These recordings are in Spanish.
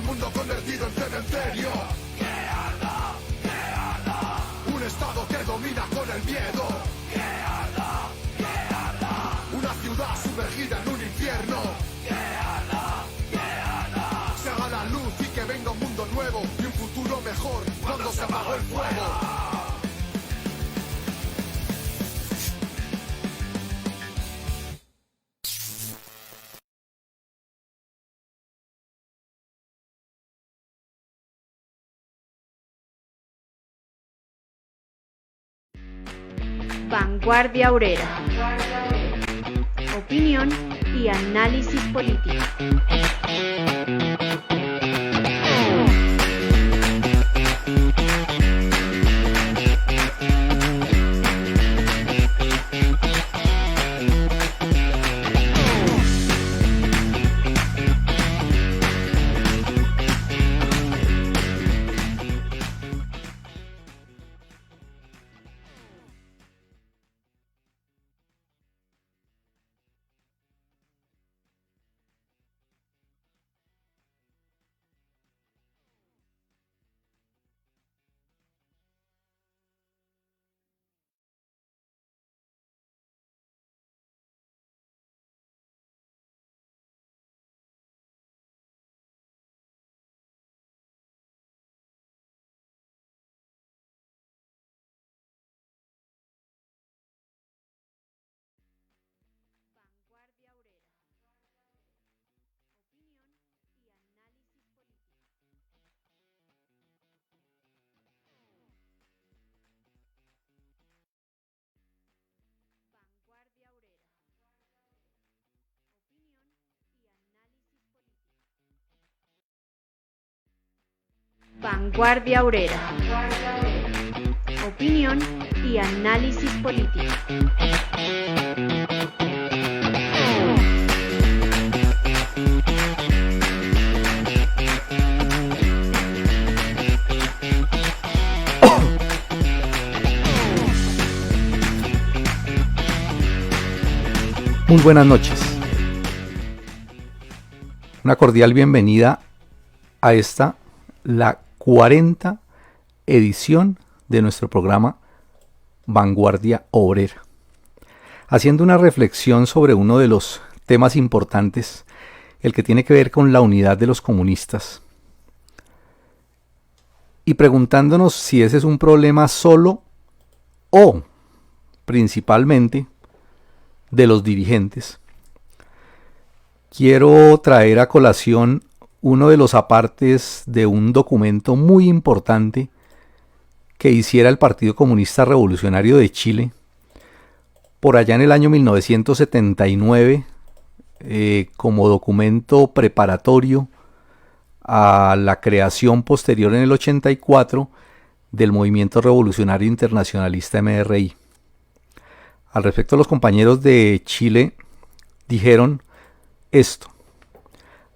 mundo convertido en cementerio. ¡Que arda! ¡Que arda! Un estado que domina con el miedo. ¡Que arda! ¡Que arda! Una ciudad sumergida en un infierno. ¡Que arda! ¡Que arda! Se haga la luz y que venga un mundo nuevo y un futuro mejor cuando se apagó el fuego. Vanguardia Obrera. Opinión y análisis político. Vanguardia Obrera. Opinión y análisis político. Muy buenas noches. Una cordial bienvenida a la 40 edición de nuestro programa Vanguardia Obrera, haciendo una reflexión sobre uno de los temas importantes, el que tiene que ver con la unidad de los comunistas, y preguntándonos si ese es un problema solo o principalmente de los dirigentes. Quiero traer a colación uno de los apartes de un documento muy importante que hiciera el Partido Comunista Revolucionario de Chile por allá en el año 1979 como documento preparatorio a la creación posterior en el 84 del Movimiento Revolucionario Internacionalista MRI. Al respecto, los compañeros de Chile dijeron esto: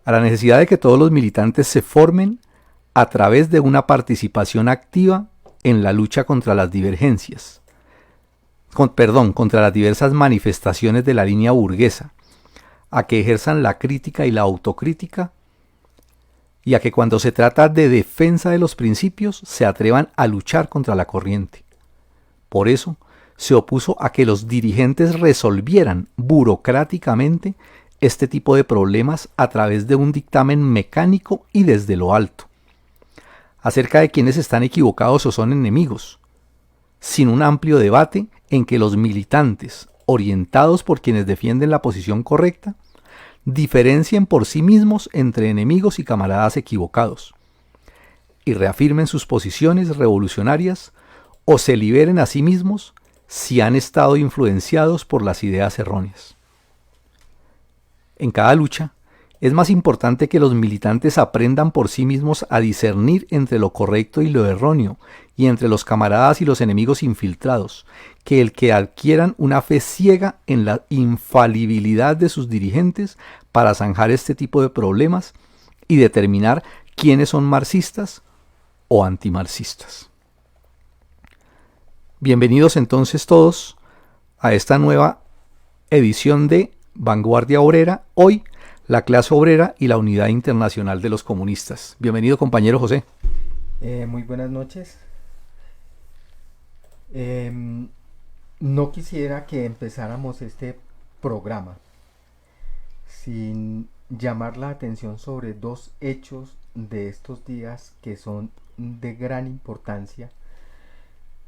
a la necesidad de que todos los militantes se formen a través de una participación activa en la lucha contra las divergencias, contra las diversas manifestaciones de la línea burguesa, a que ejerzan la crítica y la autocrítica, y a que cuando se trata de defensa de los principios se atrevan a luchar contra la corriente. Por eso se opuso a que los dirigentes resolvieran burocráticamente este tipo de problemas a través de un dictamen mecánico y desde lo alto, acerca de quienes están equivocados o son enemigos, sin un amplio debate en que los militantes, orientados por quienes defienden la posición correcta, diferencien por sí mismos entre enemigos y camaradas equivocados, y reafirmen sus posiciones revolucionarias o se liberen a sí mismos si han estado influenciados por las ideas erróneas. En cada lucha, es más importante que los militantes aprendan por sí mismos a discernir entre lo correcto y lo erróneo, y entre los camaradas y los enemigos infiltrados, que el que adquieran una fe ciega en la infalibilidad de sus dirigentes para zanjar este tipo de problemas y determinar quiénes son marxistas o antimarxistas. Bienvenidos entonces todos a esta nueva edición de Vanguardia Obrera, hoy la clase obrera y la unidad internacional de los comunistas. Bienvenido, compañero José. Muy buenas noches. No quisiera que empezáramos este programa sin llamar la atención sobre dos hechos de estos días que son de gran importancia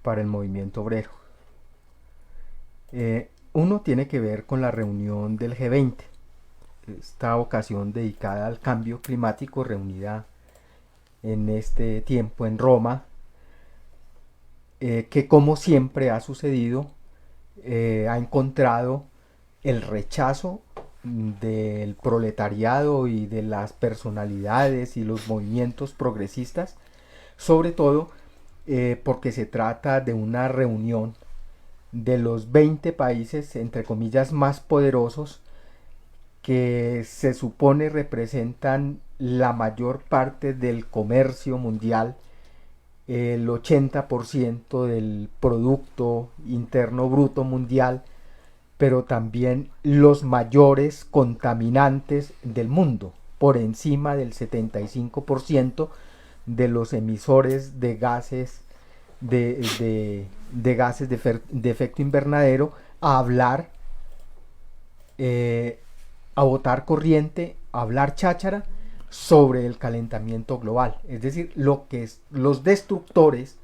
para el movimiento obrero. Uno tiene que ver con la reunión del G20, esta ocasión dedicada al cambio climático, reunida en este tiempo en Roma, que como siempre ha sucedido, ha encontrado el rechazo del proletariado y de las personalidades y los movimientos progresistas, sobre todo porque se trata de una reunión de los 20 países, entre comillas, más poderosos, que se supone representan la mayor parte del comercio mundial, el 80% del Producto Interno Bruto mundial, pero también los mayores contaminantes del mundo, por encima del 75% de los emisores de gases de efecto invernadero, a hablar, a botar corriente, a hablar cháchara sobre el calentamiento global. Es decir, los destructores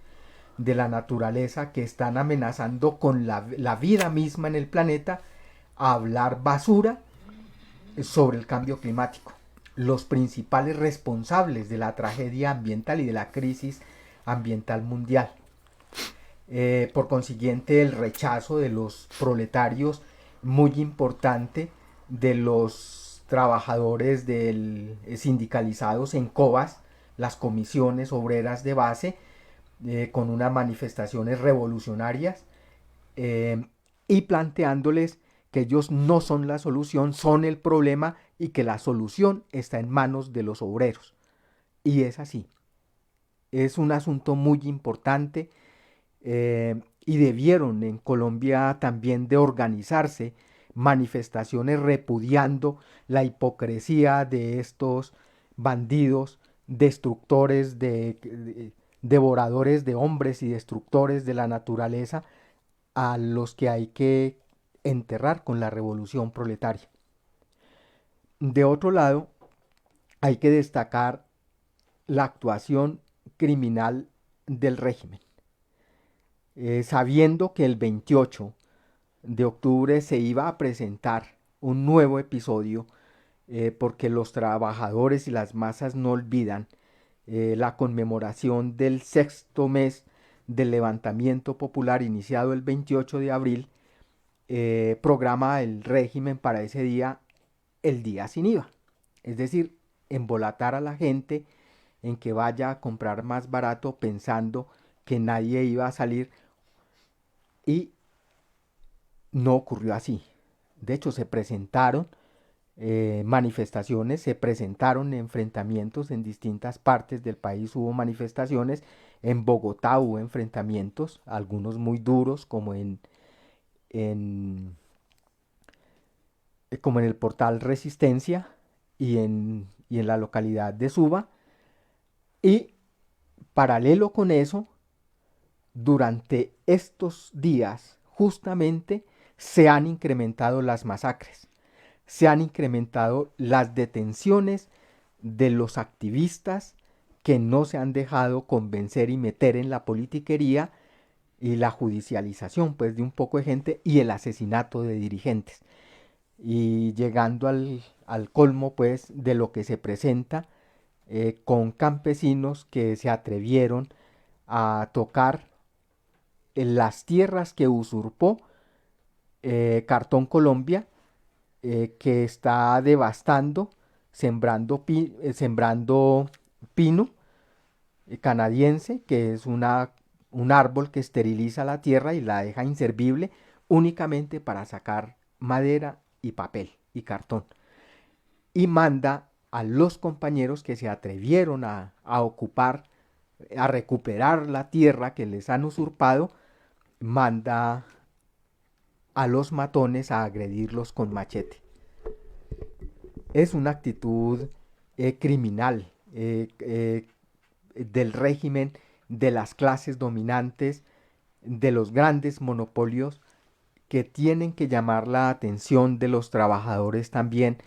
de la naturaleza que están amenazando con la vida misma en el planeta, a hablar basura sobre el cambio climático. Los principales responsables de la tragedia ambiental y de la crisis ambiental mundial. Por consiguiente, el rechazo de los proletarios, muy importante, de los trabajadores sindicalizados en COBAS, las comisiones obreras de base, con unas manifestaciones revolucionarias, y planteándoles que ellos no son la solución, son el problema, y que la solución está en manos de los obreros. Y es así. Es un asunto muy importante, y debieron en Colombia también de organizarse manifestaciones repudiando la hipocresía de estos bandidos, destructores, devoradores de hombres y destructores de la naturaleza, a los que hay que enterrar con la revolución proletaria. De otro lado, hay que destacar la actuación criminal del régimen. Sabiendo que el 28 de octubre se iba a presentar un nuevo episodio, porque los trabajadores y las masas no olvidan la conmemoración del 6º mes del levantamiento popular iniciado el 28 de abril, programa el régimen para ese día el día sin IVA. Es decir, embolatar a la gente en que vaya a comprar más barato pensando que nadie iba a salir, y no ocurrió así. De hecho, se presentaron manifestaciones, se presentaron enfrentamientos en distintas partes del país, hubo manifestaciones, en Bogotá hubo enfrentamientos, algunos muy duros, como en el portal Resistencia y en la localidad de Suba. Y paralelo con eso, durante estos días justamente se han incrementado las masacres, se han incrementado las detenciones de los activistas que no se han dejado convencer y meter en la politiquería, y la judicialización pues de un poco de gente, y el asesinato de dirigentes, y llegando al colmo pues de lo que se presenta, con campesinos que se atrevieron a tocar las tierras que usurpó Cartón Colombia, que está devastando, sembrando pino canadiense, que es un árbol que esteriliza la tierra y la deja inservible únicamente para sacar madera y papel y cartón. Y manda a los compañeros que se atrevieron a ocupar, a recuperar la tierra que les han usurpado, manda a los matones a agredirlos con machete. es una actitud criminal del régimen, de las clases dominantes, de los grandes monopolios, que tienen que llamar la atención de los trabajadores también,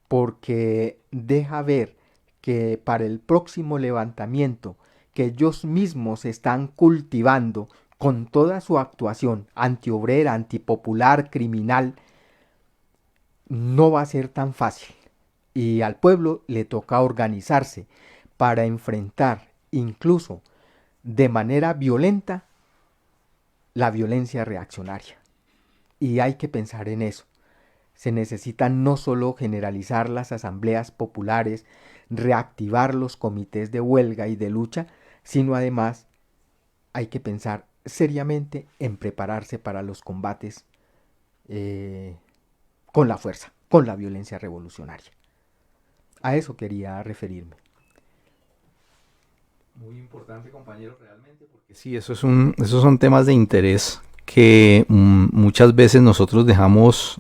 porque deja ver que para el próximo levantamiento que ellos mismos están cultivando con toda su actuación antiobrera, antipopular, criminal, no va a ser tan fácil. Y al pueblo le toca organizarse para enfrentar incluso de manera violenta la violencia reaccionaria. Y hay que pensar en eso. Se necesita no solo generalizar las asambleas populares, reactivar los comités de huelga y de lucha, sino además hay que pensar seriamente en prepararse para los combates con la fuerza, con la violencia revolucionaria. A eso quería referirme. Muy importante, compañero, realmente, porque sí, esos son temas de interés que muchas veces nosotros dejamos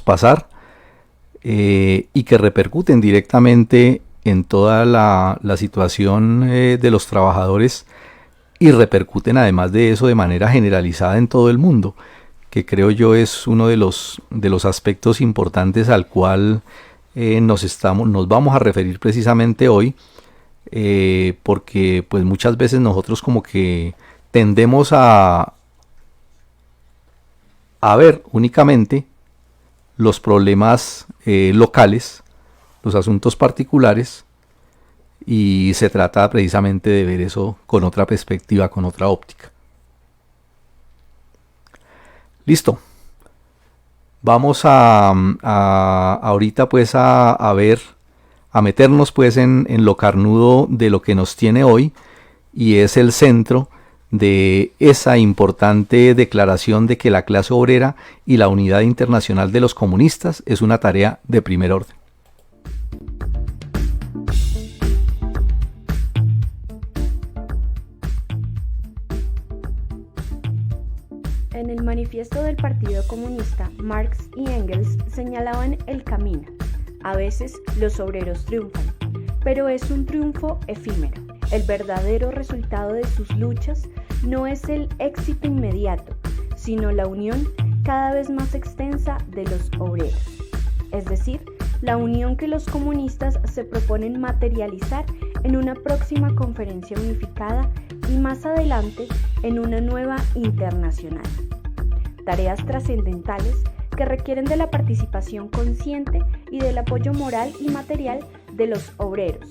pasar y que repercuten directamente en toda la situación de los trabajadores y repercuten además de eso de manera generalizada en todo el mundo, que creo yo es uno de los aspectos importantes al cual nos vamos a referir precisamente hoy, porque pues muchas veces nosotros como que tendemos a ver únicamente los problemas locales, los asuntos particulares, y se trata precisamente de ver eso con otra perspectiva, con otra óptica. Listo. Vamos ahorita pues a ver, a meternos pues en lo carnudo de lo que nos tiene hoy, y es el centro de esa importante declaración de que la clase obrera y la unidad internacional de los comunistas es una tarea de primer orden. En el manifiesto del Partido Comunista, Marx y Engels señalaban el camino. A veces los obreros triunfan, pero es un triunfo efímero. El verdadero resultado de sus luchas no es el éxito inmediato, sino la unión cada vez más extensa de los obreros. Es decir, la unión que los comunistas se proponen materializar en una próxima conferencia unificada y más adelante en una nueva internacional. Tareas trascendentales que requieren de la participación consciente y del apoyo moral y material de los obreros,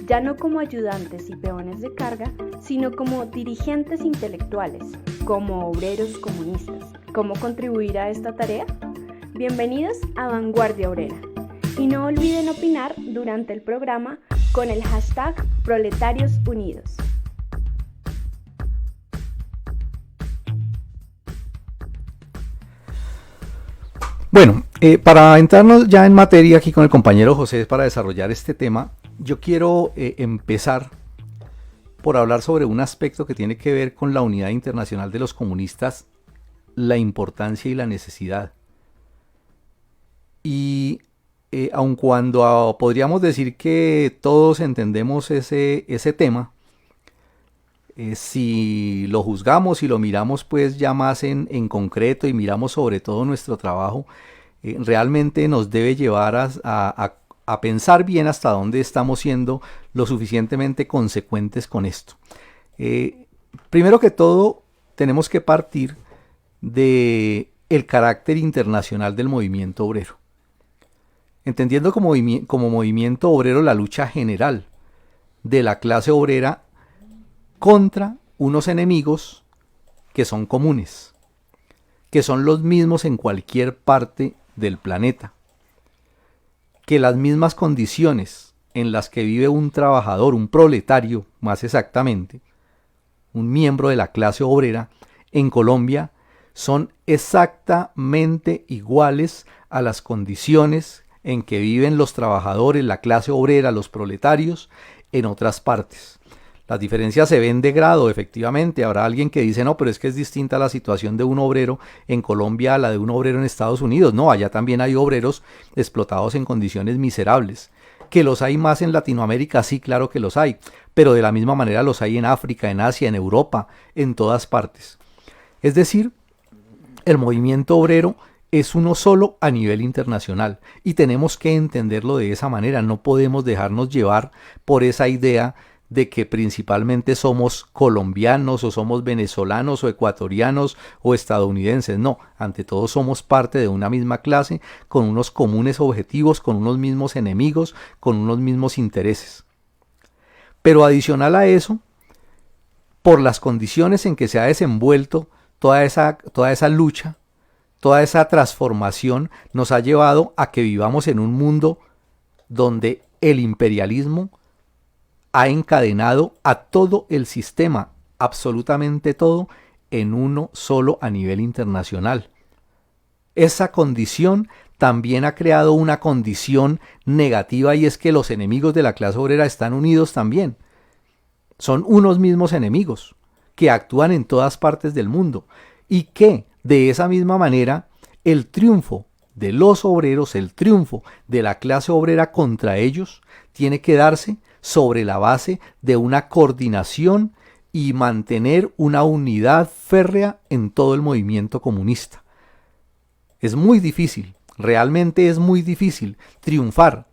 ya no como ayudantes y peones de carga, sino como dirigentes intelectuales, como obreros comunistas. ¿Cómo contribuir a esta tarea? Bienvenidos a Vanguardia Obrera. Y no olviden opinar durante el programa con el hashtag Proletarios Unidos. Bueno, para entrarnos ya en materia aquí con el compañero José para desarrollar este tema, yo quiero empezar por hablar sobre un aspecto que tiene que ver con la unidad internacional de los comunistas, la importancia y la necesidad. Y aun cuando podríamos decir que todos entendemos ese tema, si lo juzgamos y lo miramos pues ya más en concreto y miramos sobre todo nuestro trabajo, realmente nos debe llevar a pensar bien hasta dónde estamos siendo lo suficientemente consecuentes con esto. Primero que todo, tenemos que partir de el carácter internacional del movimiento obrero. Entendiendo como movimiento obrero la lucha general de la clase obrera contra unos enemigos que son comunes, que son los mismos en cualquier parte del planeta, que las mismas condiciones en las que vive un trabajador, un proletario más exactamente, un miembro de la clase obrera en Colombia, son exactamente iguales a las condiciones en que viven los trabajadores, la clase obrera, los proletarios en otras partes. Las diferencias se ven de grado, efectivamente. Habrá alguien que dice, no, pero es que es distinta la situación de un obrero en Colombia a la de un obrero en Estados Unidos. No, allá también hay obreros explotados en condiciones miserables. Que los hay más en Latinoamérica, sí, claro que los hay. Pero de la misma manera los hay en África, en Asia, en Europa, en todas partes. Es decir, el movimiento obrero es uno solo a nivel internacional. Y tenemos que entenderlo de esa manera. No podemos dejarnos llevar por esa idea de que principalmente somos colombianos o somos venezolanos o ecuatorianos o estadounidenses. No, ante todo somos parte de una misma clase, con unos comunes objetivos, con unos mismos enemigos, con unos mismos intereses. Pero adicional a eso, por las condiciones en que se ha desenvuelto toda esa lucha, toda esa transformación, nos ha llevado a que vivamos en un mundo donde el imperialismo ha encadenado a todo el sistema, absolutamente todo, en uno solo a nivel internacional. Esa condición también ha creado una condición negativa, y es que los enemigos de la clase obrera están unidos también. Son unos mismos enemigos que actúan en todas partes del mundo, y que de esa misma manera el triunfo de los obreros, el triunfo de la clase obrera contra ellos, tiene que darse sobre la base de una coordinación y mantener una unidad férrea en todo el movimiento comunista. Es muy difícil, realmente es muy difícil triunfar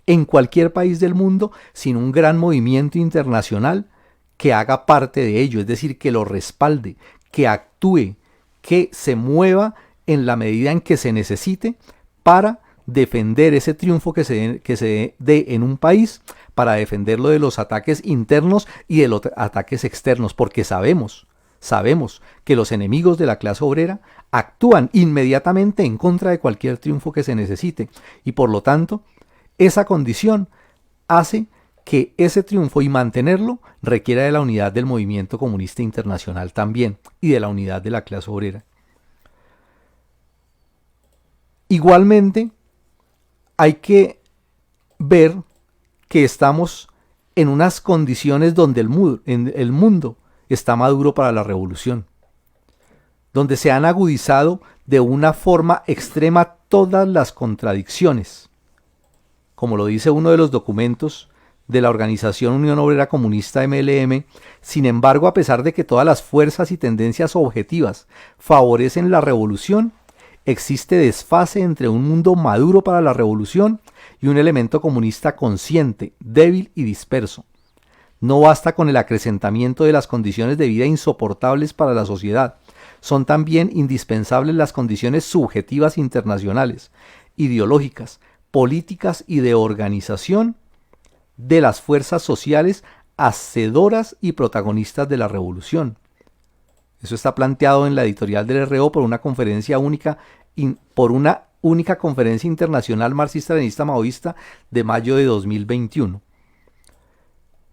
en cualquier país del mundo sin un gran movimiento internacional que haga parte de ello, es decir, que lo respalde, que actúe, que se mueva en la medida en que se necesite para defender ese triunfo que se dé en un país, para defenderlo de los ataques internos y de los ataques externos, porque sabemos que los enemigos de la clase obrera actúan inmediatamente en contra de cualquier triunfo que se necesite, y por lo tanto, esa condición hace que ese triunfo y mantenerlo requiera de la unidad del movimiento comunista internacional también, y de la unidad de la clase obrera. Igualmente, hay que ver que estamos en unas condiciones donde el mundo está maduro para la revolución, donde se han agudizado de una forma extrema todas las contradicciones. Como lo dice uno de los documentos de la Organización Unión Obrera Comunista MLM, sin embargo, a pesar de que todas las fuerzas y tendencias objetivas favorecen la revolución, existe desfase entre un mundo maduro para la revolución y un elemento comunista consciente, débil y disperso. No basta con el acrecentamiento de las condiciones de vida insoportables para la sociedad. Son también indispensables las condiciones subjetivas internacionales, ideológicas, políticas y de organización de las fuerzas sociales hacedoras y protagonistas de la revolución. Eso está planteado en la editorial del RO por una única conferencia internacional marxista-leninista maoísta de mayo de 2021.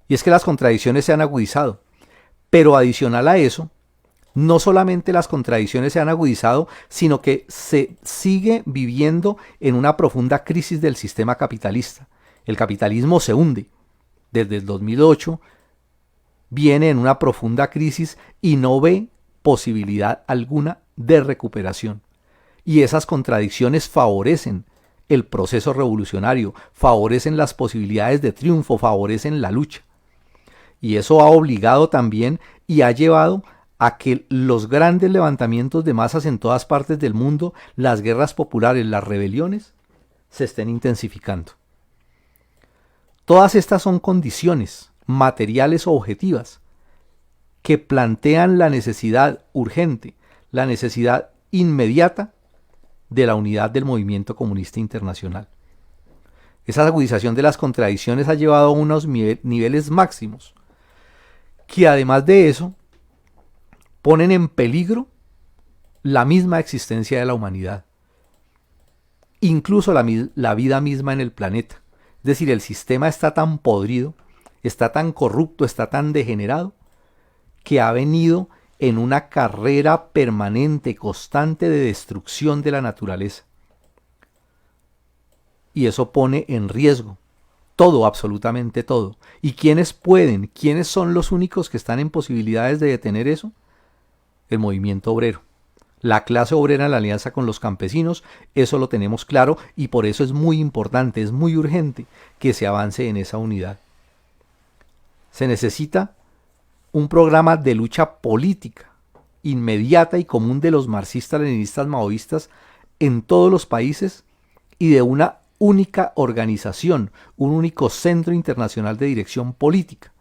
Y es que las contradicciones se han agudizado, pero adicional a eso, no solamente las contradicciones se han agudizado, sino que se sigue viviendo en una profunda crisis del sistema capitalista. El capitalismo se hunde. Desde el 2008 viene en una profunda crisis y no ve posibilidad alguna de recuperación. Y esas contradicciones favorecen el proceso revolucionario, favorecen las posibilidades de triunfo, favorecen la lucha. Y eso ha obligado también y ha llevado a que los grandes levantamientos de masas en todas partes del mundo, las guerras populares, las rebeliones, se estén intensificando. Todas estas son condiciones materiales o objetivas que plantean la necesidad urgente, la necesidad inmediata de la unidad del movimiento comunista internacional. Esa agudización de las contradicciones ha llevado a unos niveles máximos, que además de eso ponen en peligro la misma existencia de la humanidad, incluso la vida misma en el planeta. Es decir, el sistema está tan podrido, está tan corrupto, está tan degenerado, que ha venido en una carrera permanente, constante de destrucción de la naturaleza. Y eso pone en riesgo todo, absolutamente todo. ¿Y quiénes pueden? ¿Quiénes son los únicos que están en posibilidades de detener eso? El movimiento obrero. La clase obrera en la alianza con los campesinos, eso lo tenemos claro y por eso es muy importante, es muy urgente que se avance en esa unidad. Se necesita un programa de lucha política inmediata y común de los marxistas, leninistas, maoístas en todos los países y de una única organización, un único centro internacional de dirección política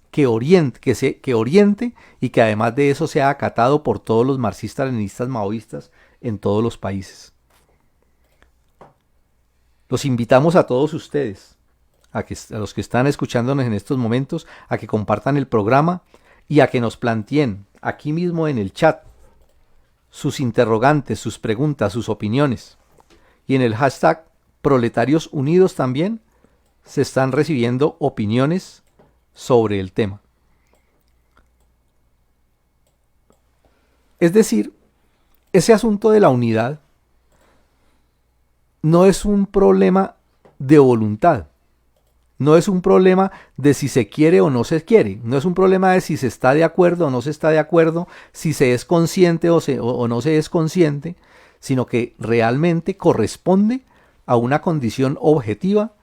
que oriente y que además de eso sea acatado por todos los marxistas, leninistas, maoístas en todos los países. Los invitamos a todos ustedes, a los que están escuchándonos en estos momentos, a que compartan el programa y a que nos planteen aquí mismo en el chat sus interrogantes, sus preguntas, sus opiniones. Y en el hashtag Proletarios Unidos también se están recibiendo opiniones sobre el tema. Es decir, ese asunto de la unidad no es un problema de voluntad, no es un problema de si se quiere o no se quiere, no es un problema de si se está de acuerdo o no se está de acuerdo, si se es consciente o no se es consciente, sino que realmente corresponde a una condición objetiva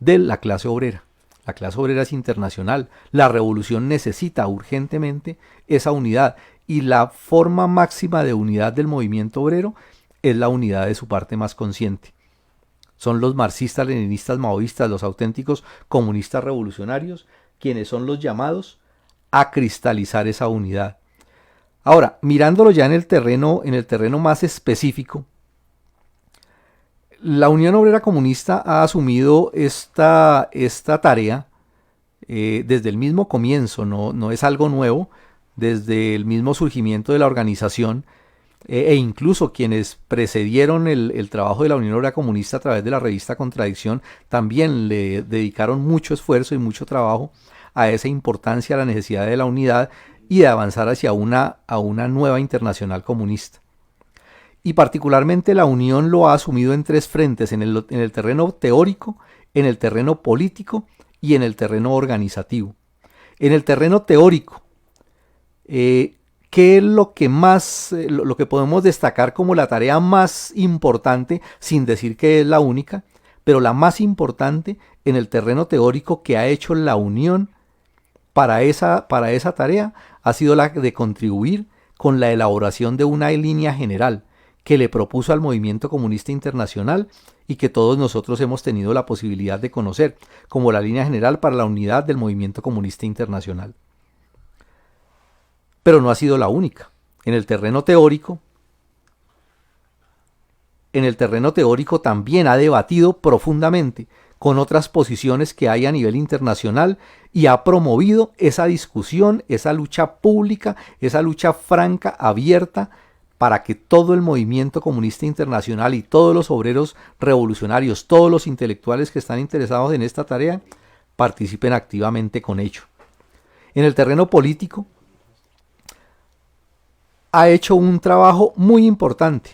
de la clase obrera. La clase obrera es internacional, la revolución necesita urgentemente esa unidad y la forma máxima de unidad del movimiento obrero es la unidad de su parte más consciente. Son los marxistas, leninistas, maoístas, los auténticos comunistas revolucionarios quienes son los llamados a cristalizar esa unidad. Ahora, mirándolo ya en el terreno más específico, la Unión Obrera Comunista ha asumido esta tarea desde el mismo comienzo, no es algo nuevo, desde el mismo surgimiento de la organización e incluso quienes precedieron el trabajo de la Unión Obrera Comunista a través de la revista Contradicción también le dedicaron mucho esfuerzo y mucho trabajo a esa importancia, a la necesidad de la unidad y de avanzar hacia una nueva internacional comunista. Y particularmente la Unión lo ha asumido en tres frentes, en el terreno teórico, en el terreno político y en el terreno organizativo. En el terreno teórico, ¿qué es lo que podemos destacar como la tarea más importante, sin decir que es la única, pero la más importante en el terreno teórico que ha hecho la Unión para esa tarea ha sido la de contribuir con la elaboración de una línea general que le propuso al movimiento comunista internacional y que todos nosotros hemos tenido la posibilidad de conocer como la línea general para la unidad del movimiento comunista internacional. Pero no ha sido la única. En el terreno teórico también ha debatido profundamente con otras posiciones que hay a nivel internacional y ha promovido esa discusión, esa lucha pública, esa lucha franca, abierta, para que todo el movimiento comunista internacional y todos los obreros revolucionarios, todos los intelectuales que están interesados en esta tarea, participen activamente con ello. En el terreno político, ha hecho un trabajo muy importante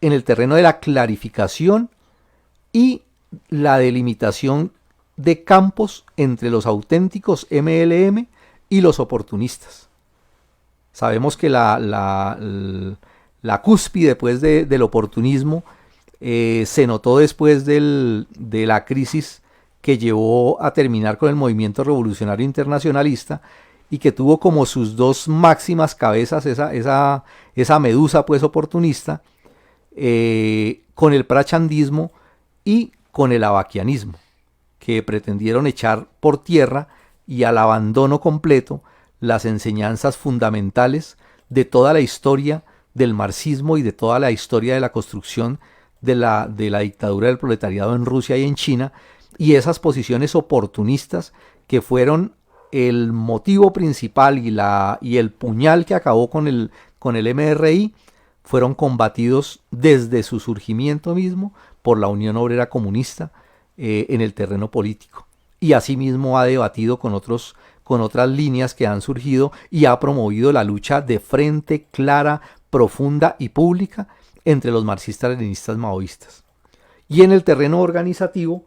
en el terreno de la clarificación y la delimitación de campos entre los auténticos MLM y los oportunistas. Sabemos que la cúspide pues, del oportunismo se notó después de la crisis que llevó a terminar con el movimiento revolucionario internacionalista y que tuvo como sus dos máximas cabezas esa medusa pues oportunista con el prachandismo y con el avaquianismo, que pretendieron echar por tierra y al abandono completo las enseñanzas fundamentales de toda la historia del marxismo y de toda la historia de la construcción de la dictadura del proletariado en Rusia y en China, y esas posiciones oportunistas que fueron el motivo principal y el puñal que acabó con el MRI, fueron combatidos desde su surgimiento mismo por la Unión Obrera Comunista en el terreno político. Y asimismo ha debatido con otras líneas que han surgido y ha promovido la lucha de frente, clara, profunda y pública entre los marxistas, leninistas, maoístas. Y en el terreno organizativo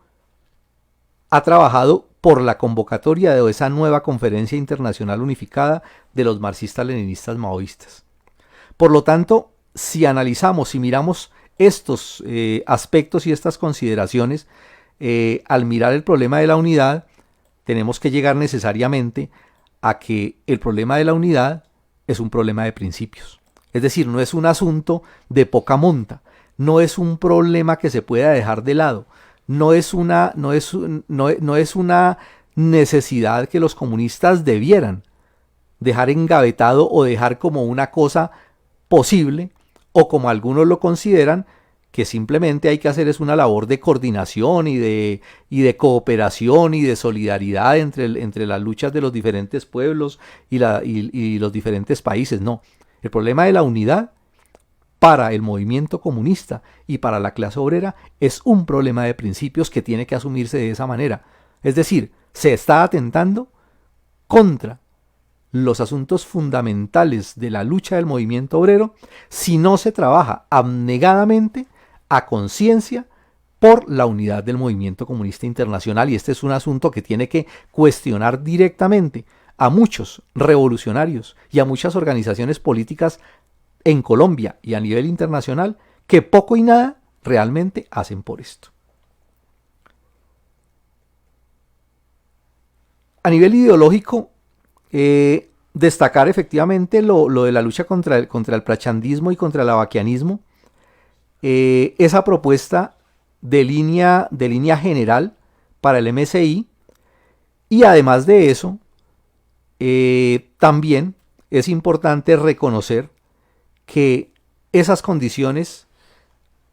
ha trabajado por la convocatoria de esa nueva conferencia internacional unificada de los marxistas-leninistas maoístas. Por lo tanto, si analizamos y miramos estos aspectos y estas consideraciones, al mirar el problema de la unidad, tenemos que llegar necesariamente a que el problema de la unidad es un problema de principios. Es decir, no es un asunto de poca monta, no es un problema que se pueda dejar de lado, no es una necesidad que los comunistas debieran dejar engavetado o dejar como una cosa posible, o como algunos lo consideran, que simplemente hay que hacer es una labor de coordinación y de cooperación y de solidaridad entre las luchas de los diferentes pueblos y los diferentes países. No, el problema de la unidad para el movimiento comunista y para la clase obrera es un problema de principios que tiene que asumirse de esa manera. Es decir, se está atentando contra los asuntos fundamentales de la lucha del movimiento obrero si no se trabaja abnegadamente, a conciencia, por la unidad del movimiento comunista internacional. Y este es un asunto que tiene que cuestionar directamente a muchos revolucionarios y a muchas organizaciones políticas en Colombia y a nivel internacional, que poco y nada realmente hacen por esto. A nivel ideológico, destacar efectivamente lo de la lucha contra el prachandismo y contra el avaquianismo, esa propuesta de línea general para el MSI, y además de eso, también es importante reconocer que esas condiciones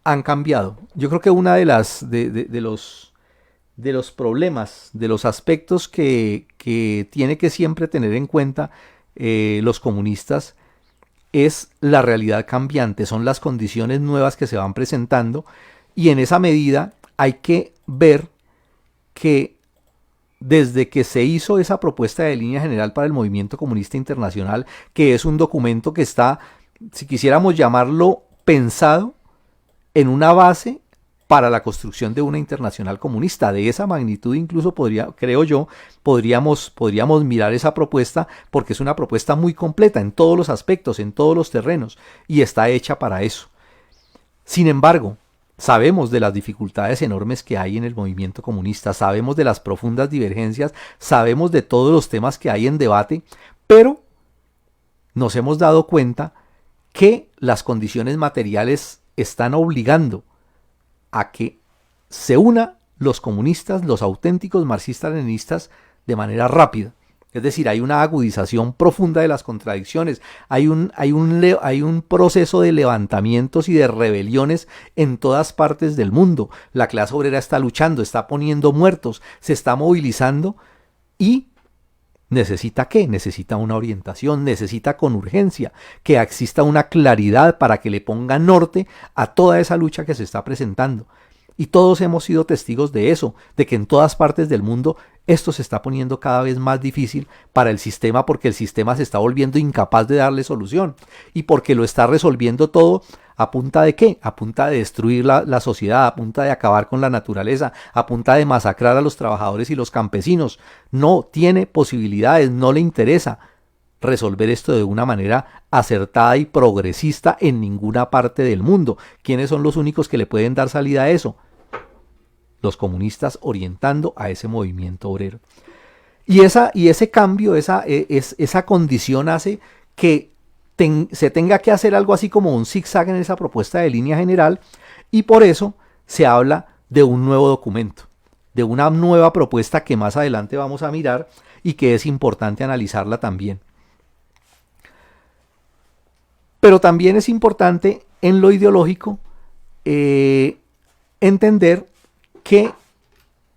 han cambiado. Yo creo que una de los problemas, de los aspectos que tiene que siempre tener en cuenta los comunistas es la realidad cambiante, son las condiciones nuevas que se van presentando, y en esa medida hay que ver que desde que se hizo esa propuesta de línea general para el movimiento comunista internacional, que es un documento que está, si quisiéramos llamarlo, pensado en una base para la construcción de una internacional comunista de esa magnitud, incluso podríamos mirar esa propuesta, porque es una propuesta muy completa en todos los aspectos, en todos los terrenos, y está hecha para eso. Sin embargo, sabemos de las dificultades enormes que hay en el movimiento comunista, sabemos de las profundas divergencias, sabemos de todos los temas que hay en debate, pero nos hemos dado cuenta que las condiciones materiales están obligando a que se unan los comunistas, los auténticos marxistas-leninistas, de manera rápida. Es decir, hay una agudización profunda de las contradicciones, hay un proceso de levantamientos y de rebeliones en todas partes del mundo. La clase obrera está luchando, está poniendo muertos, se está movilizando, y ¿necesita qué? Necesita una orientación, necesita con urgencia que exista una claridad para que le ponga norte a toda esa lucha que se está presentando. Y todos hemos sido testigos de eso, de que en todas partes del mundo esto se está poniendo cada vez más difícil para el sistema, porque el sistema se está volviendo incapaz de darle solución, y porque lo está resolviendo todo ¿a punta de qué? A punta de destruir la sociedad, a punta de acabar con la naturaleza, a punta de masacrar a los trabajadores y los campesinos. No tiene posibilidades, no le interesa resolver esto de una manera acertada y progresista en ninguna parte del mundo. ¿Quiénes son los únicos que le pueden dar salida a eso? Los comunistas, orientando a ese movimiento obrero. Y ese cambio, esa condición hace que se tenga que hacer algo así como un zigzag en esa propuesta de línea general, y por eso se habla de un nuevo documento, de una nueva propuesta que más adelante vamos a mirar y que es importante analizarla también. Pero también es importante en lo ideológico entender que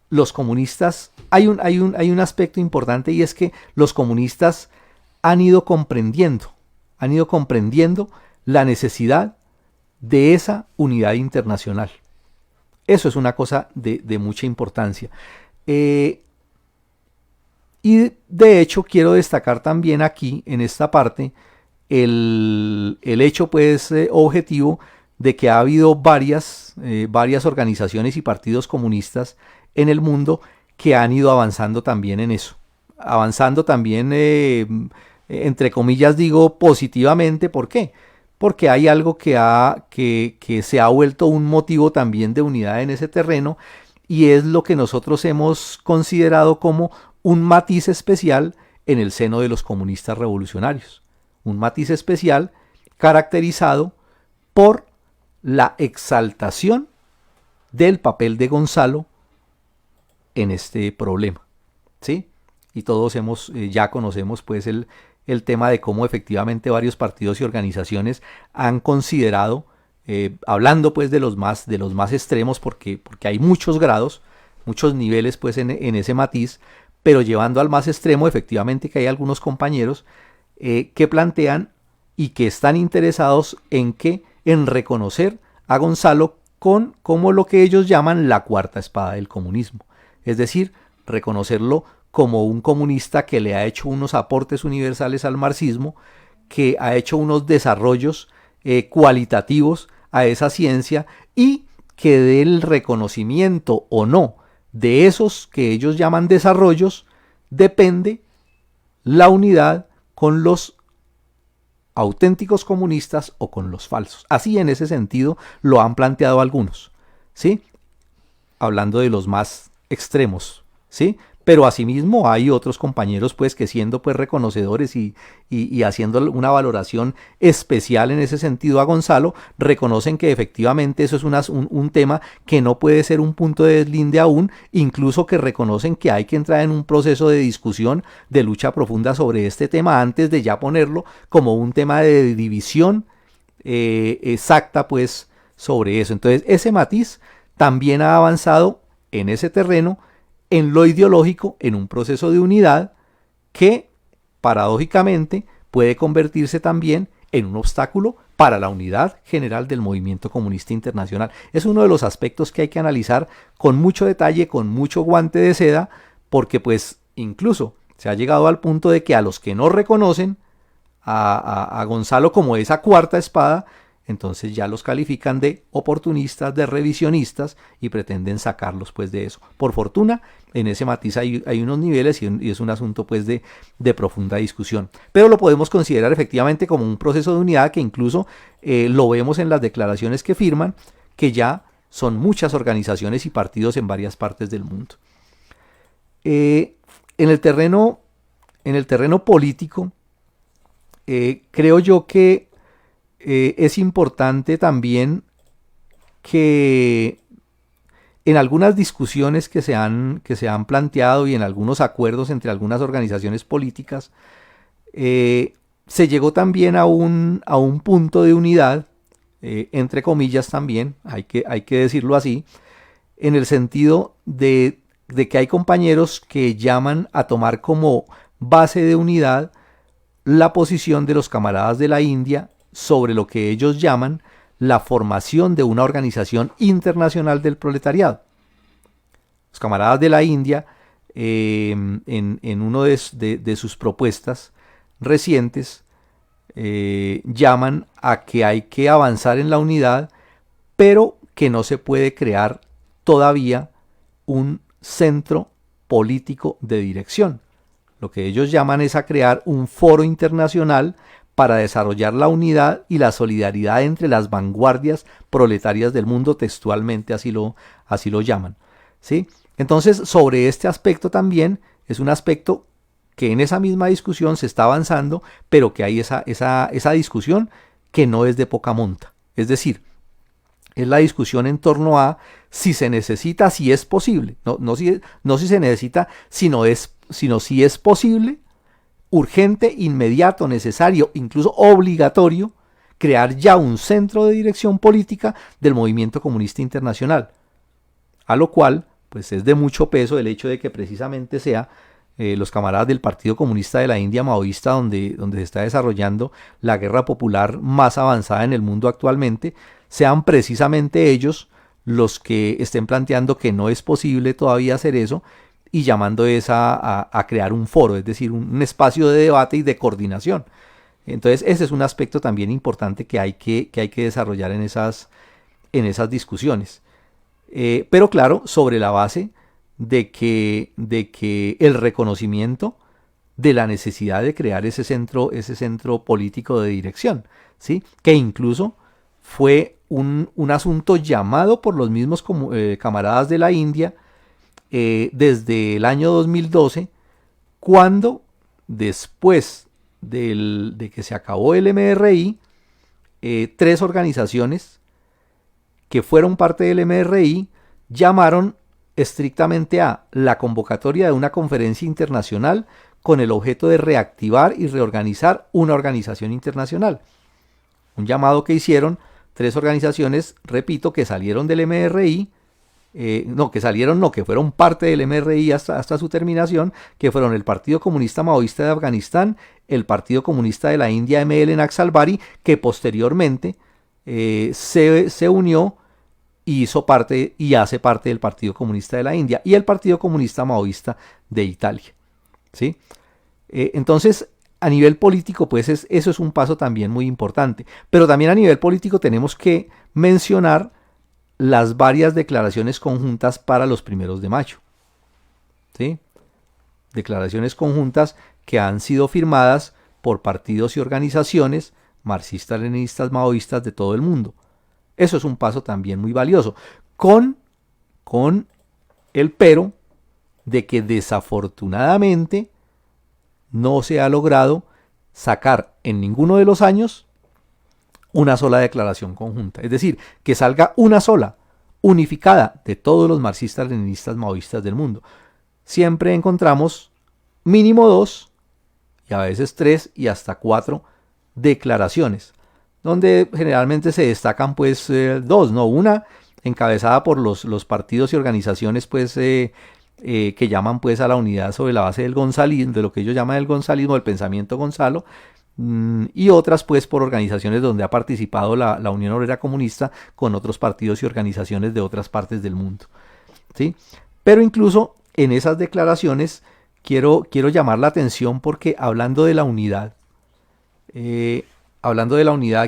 los comunistas, hay un aspecto importante, y es que los comunistas han ido comprendiendo la necesidad de esa unidad internacional. Eso es una cosa de mucha importancia. Y de hecho quiero destacar también aquí, en esta parte, el hecho pues objetivo de que ha habido varias organizaciones y partidos comunistas en el mundo que han ido avanzando también en eso. Avanzando también, entre comillas digo, positivamente. ¿Por qué? Porque hay algo que se ha vuelto un motivo también de unidad en ese terreno, y es lo que nosotros hemos considerado como un matiz especial en el seno de los comunistas revolucionarios. Un matiz especial caracterizado por la exaltación del papel de Gonzalo en este problema, ¿sí? Y todos ya conocemos pues el tema de cómo efectivamente varios partidos y organizaciones han considerado, hablando pues de los más extremos, porque hay muchos grados, muchos niveles pues en ese matiz, pero llevando al más extremo, efectivamente que hay algunos compañeros que plantean y que están interesados en reconocer a Gonzalo como lo que ellos llaman la cuarta espada del comunismo. Es decir, reconocerlo como un comunista que le ha hecho unos aportes universales al marxismo, que ha hecho unos desarrollos cualitativos a esa ciencia, y que del reconocimiento o no de esos que ellos llaman desarrollos depende la unidad con los auténticos comunistas o con los falsos. Así, en ese sentido lo han planteado algunos, ¿sí? Hablando de los más extremos, ¿sí? Pero asimismo hay otros compañeros pues que, siendo pues reconocedores y haciendo una valoración especial en ese sentido a Gonzalo, reconocen que efectivamente eso es un tema que no puede ser un punto de deslinde aún, incluso que reconocen que hay que entrar en un proceso de discusión, de lucha profunda sobre este tema, antes de ya ponerlo como un tema de división exacta pues sobre eso. Entonces ese matiz también ha avanzado en ese terreno, en lo ideológico, en un proceso de unidad que, paradójicamente, puede convertirse también en un obstáculo para la unidad general del movimiento comunista internacional. Es uno de los aspectos que hay que analizar con mucho detalle, con mucho guante de seda, porque pues incluso se ha llegado al punto de que a los que no reconocen a Gonzalo como esa cuarta espada, entonces ya los califican de oportunistas, de revisionistas, y pretenden sacarlos pues de eso. Por fortuna, en ese matiz hay unos niveles y es un asunto pues de profunda discusión. Pero lo podemos considerar efectivamente como un proceso de unidad que incluso lo vemos en las declaraciones que firman, que ya son muchas organizaciones y partidos en varias partes del mundo. En el terreno político, creo yo que es importante también que en algunas discusiones que se han planteado y en algunos acuerdos entre algunas organizaciones políticas, se llegó también a un punto de unidad, entre comillas también, hay que decirlo así, en el sentido de que hay compañeros que llaman a tomar como base de unidad la posición de los camaradas de la India sobre lo que ellos llaman la formación de una organización internacional del proletariado. Los camaradas de la India, en uno de sus propuestas recientes, llaman a que hay que avanzar en la unidad, pero que no se puede crear todavía un centro político de dirección. Lo que ellos llaman es a crear un foro internacional para desarrollar la unidad y la solidaridad entre las vanguardias proletarias del mundo, textualmente así lo llaman, ¿sí? Entonces, sobre este aspecto también es un aspecto que en esa misma discusión se está avanzando, pero que hay esa discusión que no es de poca monta. Es decir, es la discusión en torno a si se necesita, si es posible, no si se necesita, sino si es posible, urgente, inmediato, necesario, incluso obligatorio, crear ya un centro de dirección política del movimiento comunista internacional. A lo cual, pues es de mucho peso el hecho de que precisamente sea los camaradas del Partido Comunista de la India maoísta, donde se está desarrollando la guerra popular más avanzada en el mundo actualmente, sean precisamente ellos los que estén planteando que no es posible todavía hacer eso, y llamando a crear un foro, es decir, un espacio de debate y de coordinación. Entonces ese es un aspecto también importante que hay que desarrollar en esas discusiones. Pero claro, sobre la base de que el reconocimiento de la necesidad de crear ese centro político de dirección, ¿sí? Que incluso fue un asunto llamado por los mismos camaradas de la India desde el año 2012, cuando después de que se acabó el MRI, 3 organizaciones que fueron parte del MRI llamaron estrictamente a la convocatoria de una conferencia internacional con el objeto de reactivar y reorganizar una organización internacional. Un llamado que hicieron 3 organizaciones, repito, que salieron del MRI, que fueron parte del MRI hasta su terminación, que fueron el Partido Comunista Maoísta de Afganistán, el Partido Comunista de la India ML Naxalbari, que posteriormente se unió y hace parte del Partido Comunista de la India, y el Partido Comunista Maoísta de Italia, ¿sí? Entonces, a nivel político, pues eso es un paso también muy importante. Pero también a nivel político tenemos que mencionar las varias declaraciones conjuntas para los 1 de mayo, ¿sí? Declaraciones conjuntas que han sido firmadas por partidos y organizaciones marxistas, leninistas, maoístas de todo el mundo. Eso es un paso también muy valioso, con el pero de que desafortunadamente no se ha logrado sacar en ninguno de los años una sola declaración conjunta. Es decir, que salga una sola, unificada, de todos los marxistas, leninistas, maoístas del mundo. Siempre encontramos mínimo 2, y a veces 3 y hasta 4 declaraciones, donde generalmente se destacan pues 2, ¿no? Una encabezada por los partidos y organizaciones pues que llaman pues a la unidad sobre la base del gonzalismo, de lo que ellos llaman el gonzalismo, del pensamiento Gonzalo, y otras pues por organizaciones donde ha participado la Unión Obrera Comunista con otros partidos y organizaciones de otras partes del mundo, ¿sí? Pero incluso en esas declaraciones quiero llamar la atención porque hablando de la unidad,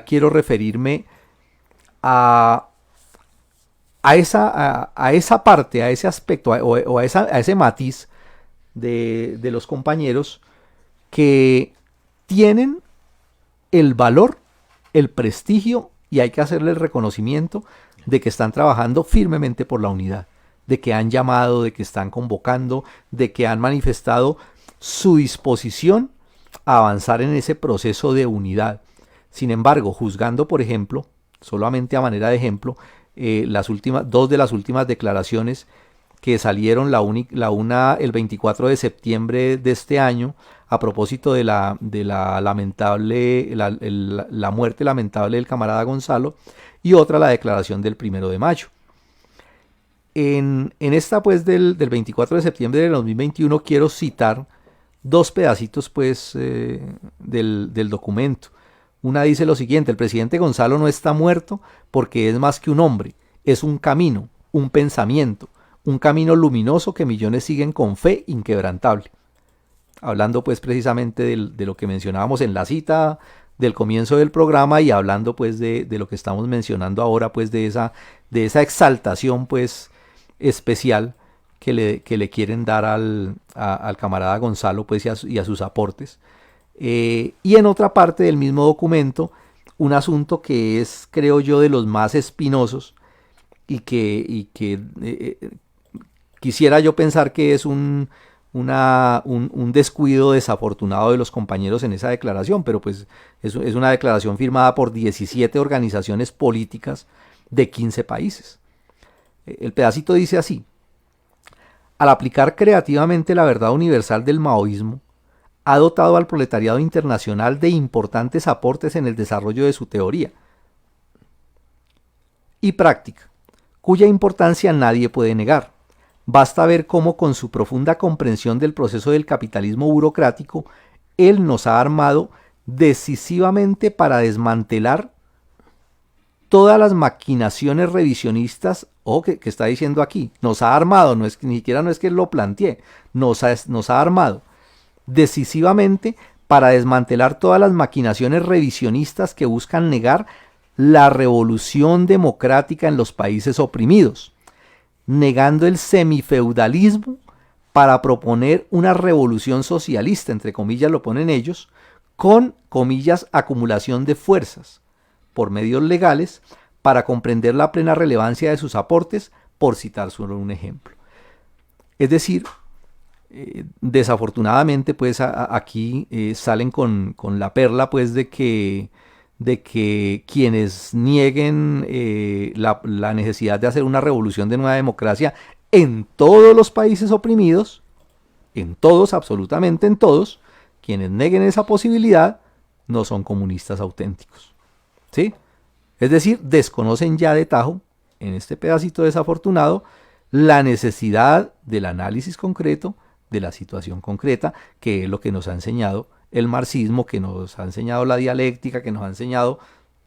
quiero referirme a esa parte, a ese aspecto o a ese matiz de los compañeros que tienen el valor, el prestigio, y hay que hacerle el reconocimiento de que están trabajando firmemente por la unidad, de que han llamado, de que están convocando, de que han manifestado su disposición a avanzar en ese proceso de unidad. Sin embargo, juzgando, por ejemplo, solamente a manera de ejemplo, dos de las últimas declaraciones que salieron, la una el 24 de septiembre de este año, a propósito de la muerte lamentable del camarada Gonzalo, y otra la declaración del 1 de mayo. En esta pues del 24 de septiembre de 2021 quiero citar 2 pedacitos pues del documento. Una dice lo siguiente: el presidente Gonzalo no está muerto porque es más que un hombre, es un camino, un pensamiento, un camino luminoso que millones siguen con fe inquebrantable. Hablando pues precisamente de lo que mencionábamos en la cita del comienzo del programa, y hablando pues de lo que estamos mencionando ahora, pues de esa exaltación pues especial que le quieren dar al camarada Gonzalo pues y a sus aportes. Y en otra parte del mismo documento, un asunto que es, creo yo, de los más espinosos y que quisiera yo pensar que es un descuido desafortunado de los compañeros en esa declaración, pero pues es una declaración firmada por 17 organizaciones políticas de 15 países. El pedacito dice así: al aplicar creativamente la verdad universal del maoísmo, ha dotado al proletariado internacional de importantes aportes en el desarrollo de su teoría y práctica, cuya importancia nadie puede negar. Basta ver cómo, con su profunda comprensión del proceso del capitalismo burocrático, él nos ha armado decisivamente para desmantelar todas las maquinaciones revisionistas, que está diciendo aquí, nos ha armado, ni siquiera no es que lo plantee, nos ha armado decisivamente para desmantelar todas las maquinaciones revisionistas que buscan negar la revolución democrática en los países oprimidos. negando el semifeudalismo para proponer una revolución socialista, entre comillas lo ponen ellos, con, comillas, acumulación de fuerzas por medios legales para comprender la plena relevancia de sus aportes, por citar solo un ejemplo. Es decir, desafortunadamente, pues aquí salen con la perla, pues, de que quienes nieguen la necesidad de hacer una revolución de nueva democracia en todos los países oprimidos, en todos, absolutamente en todos, quienes neguen esa posibilidad no son comunistas auténticos, ¿sí? Es decir, desconocen ya de tajo, en este pedacito desafortunado, la necesidad del análisis concreto de la situación concreta, que es lo que nos ha enseñado el marxismo, que nos ha enseñado la dialéctica, que nos ha enseñado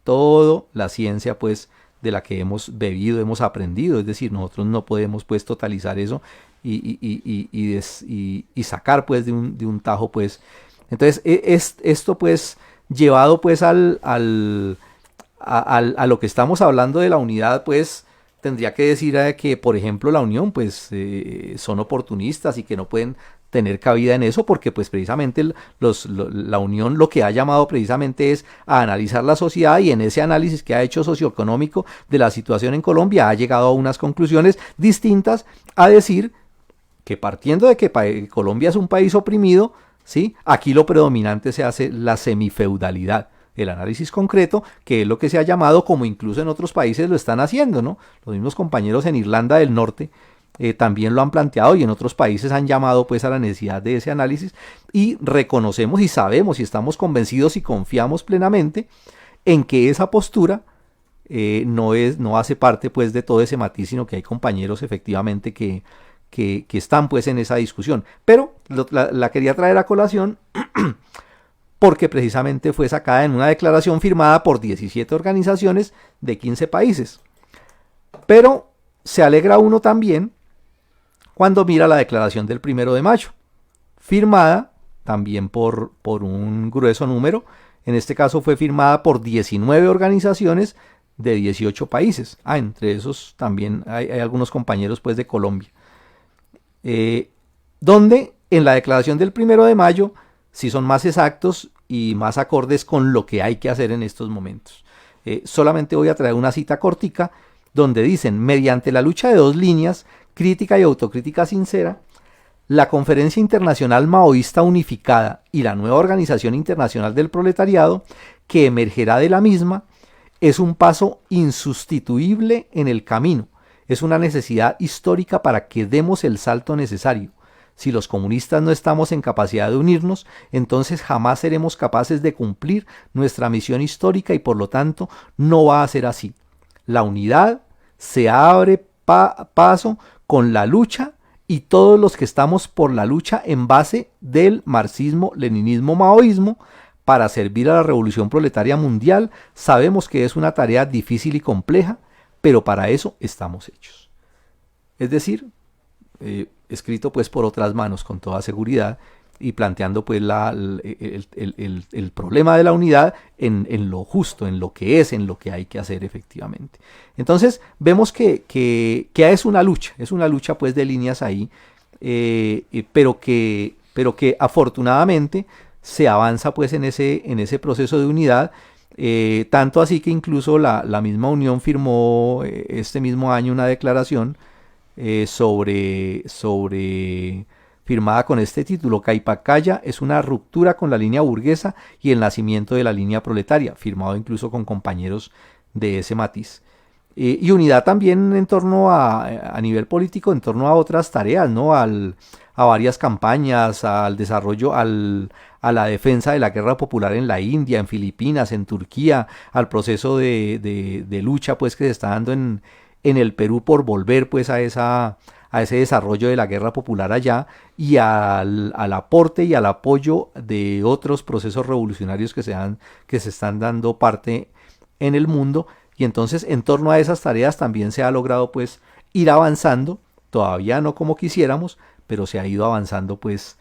toda la ciencia, pues, de la que hemos bebido, hemos aprendido. Es decir, nosotros no podemos, pues, totalizar eso y sacar, pues, de un tajo, pues. Entonces, esto, pues, llevado, pues, a lo que estamos hablando de la unidad, pues, tendría que decir que, por ejemplo, la unión, pues, son oportunistas y que no pueden tener cabida en eso, porque pues precisamente la unión lo que ha llamado precisamente es a analizar la sociedad, y en ese análisis que ha hecho socioeconómico de la situación en Colombia ha llegado a unas conclusiones distintas, a decir que, partiendo de que Colombia es un país oprimido, ¿sí?, aquí lo predominante se hace la semifeudalidad, el análisis concreto, que es lo que se ha llamado, como incluso en otros países lo están haciendo, ¿no? Los mismos compañeros en Irlanda del Norte también lo han planteado, y en otros países han llamado, pues, a la necesidad de ese análisis, y reconocemos y sabemos y estamos convencidos y confiamos plenamente en que esa postura no hace parte, pues, de todo ese matiz, sino que hay compañeros efectivamente que están, pues, en esa discusión. Pero la quería traer a colación porque precisamente fue sacada en una declaración firmada por 17 organizaciones de 15 países. Pero se alegra uno también cuando mira la declaración del 1 de mayo, firmada también por un grueso número. En este caso fue firmada por 19 organizaciones de 18 países. Entre esos también hay algunos compañeros, pues, de Colombia. Donde en la declaración del 1 de mayo sí son más exactos y más acordes con lo que hay que hacer en estos momentos. Solamente voy a traer una cita cortica donde dicen: mediante la lucha de dos líneas, crítica y autocrítica sincera, la Conferencia Internacional Maoísta Unificada y la nueva Organización Internacional del Proletariado, que emergerá de la misma, es un paso insustituible en el camino. Es una necesidad histórica para que demos el salto necesario. Si los comunistas no estamos en capacidad de unirnos, entonces jamás seremos capaces de cumplir nuestra misión histórica, y por lo tanto no va a ser así. La unidad se abre paso con la lucha, y todos los que estamos por la lucha en base del marxismo, leninismo, maoísmo, para servir a la revolución proletaria mundial, sabemos que es una tarea difícil y compleja, pero para eso estamos hechos. Es decir, escrito, pues, por otras manos con toda seguridad, y planteando, pues, el problema de la unidad en lo justo, en lo que es, en lo que hay que hacer efectivamente. Entonces vemos que es una lucha, pues, de líneas ahí, pero que afortunadamente se avanza, pues, en ese proceso de unidad, tanto así que incluso la misma Unión firmó este mismo año una declaración firmada con este título: Caipacaya es una ruptura con la línea burguesa y el nacimiento de la línea proletaria, firmado incluso con compañeros de ese matiz. Y unidad también en torno a nivel político, en torno a otras tareas, ¿no? A varias campañas, al desarrollo, a la defensa de la guerra popular en la India, en Filipinas, en Turquía, al proceso de lucha, pues, que se está dando en el Perú por volver, pues, a ese desarrollo de la guerra popular allá, y al aporte y al apoyo de otros procesos revolucionarios que se están dando parte en el mundo. Y entonces, en torno a esas tareas también se ha logrado, pues, ir avanzando, todavía no como quisiéramos, pero se ha ido avanzando, pues,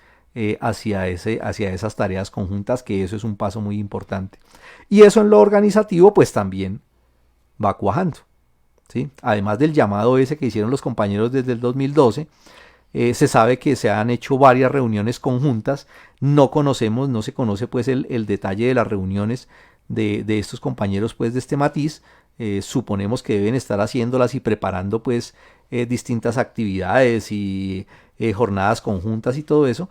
hacia esas tareas conjuntas, que eso es un paso muy importante. Y eso en lo organizativo, pues, también va cuajando. ¿sí? Además del llamado ese que hicieron los compañeros desde el 2012, se sabe que se han hecho varias reuniones conjuntas. No se conoce pues el detalle de las reuniones de estos compañeros pues de este matiz. Suponemos que deben estar haciéndolas y preparando pues distintas actividades y jornadas conjuntas y todo eso.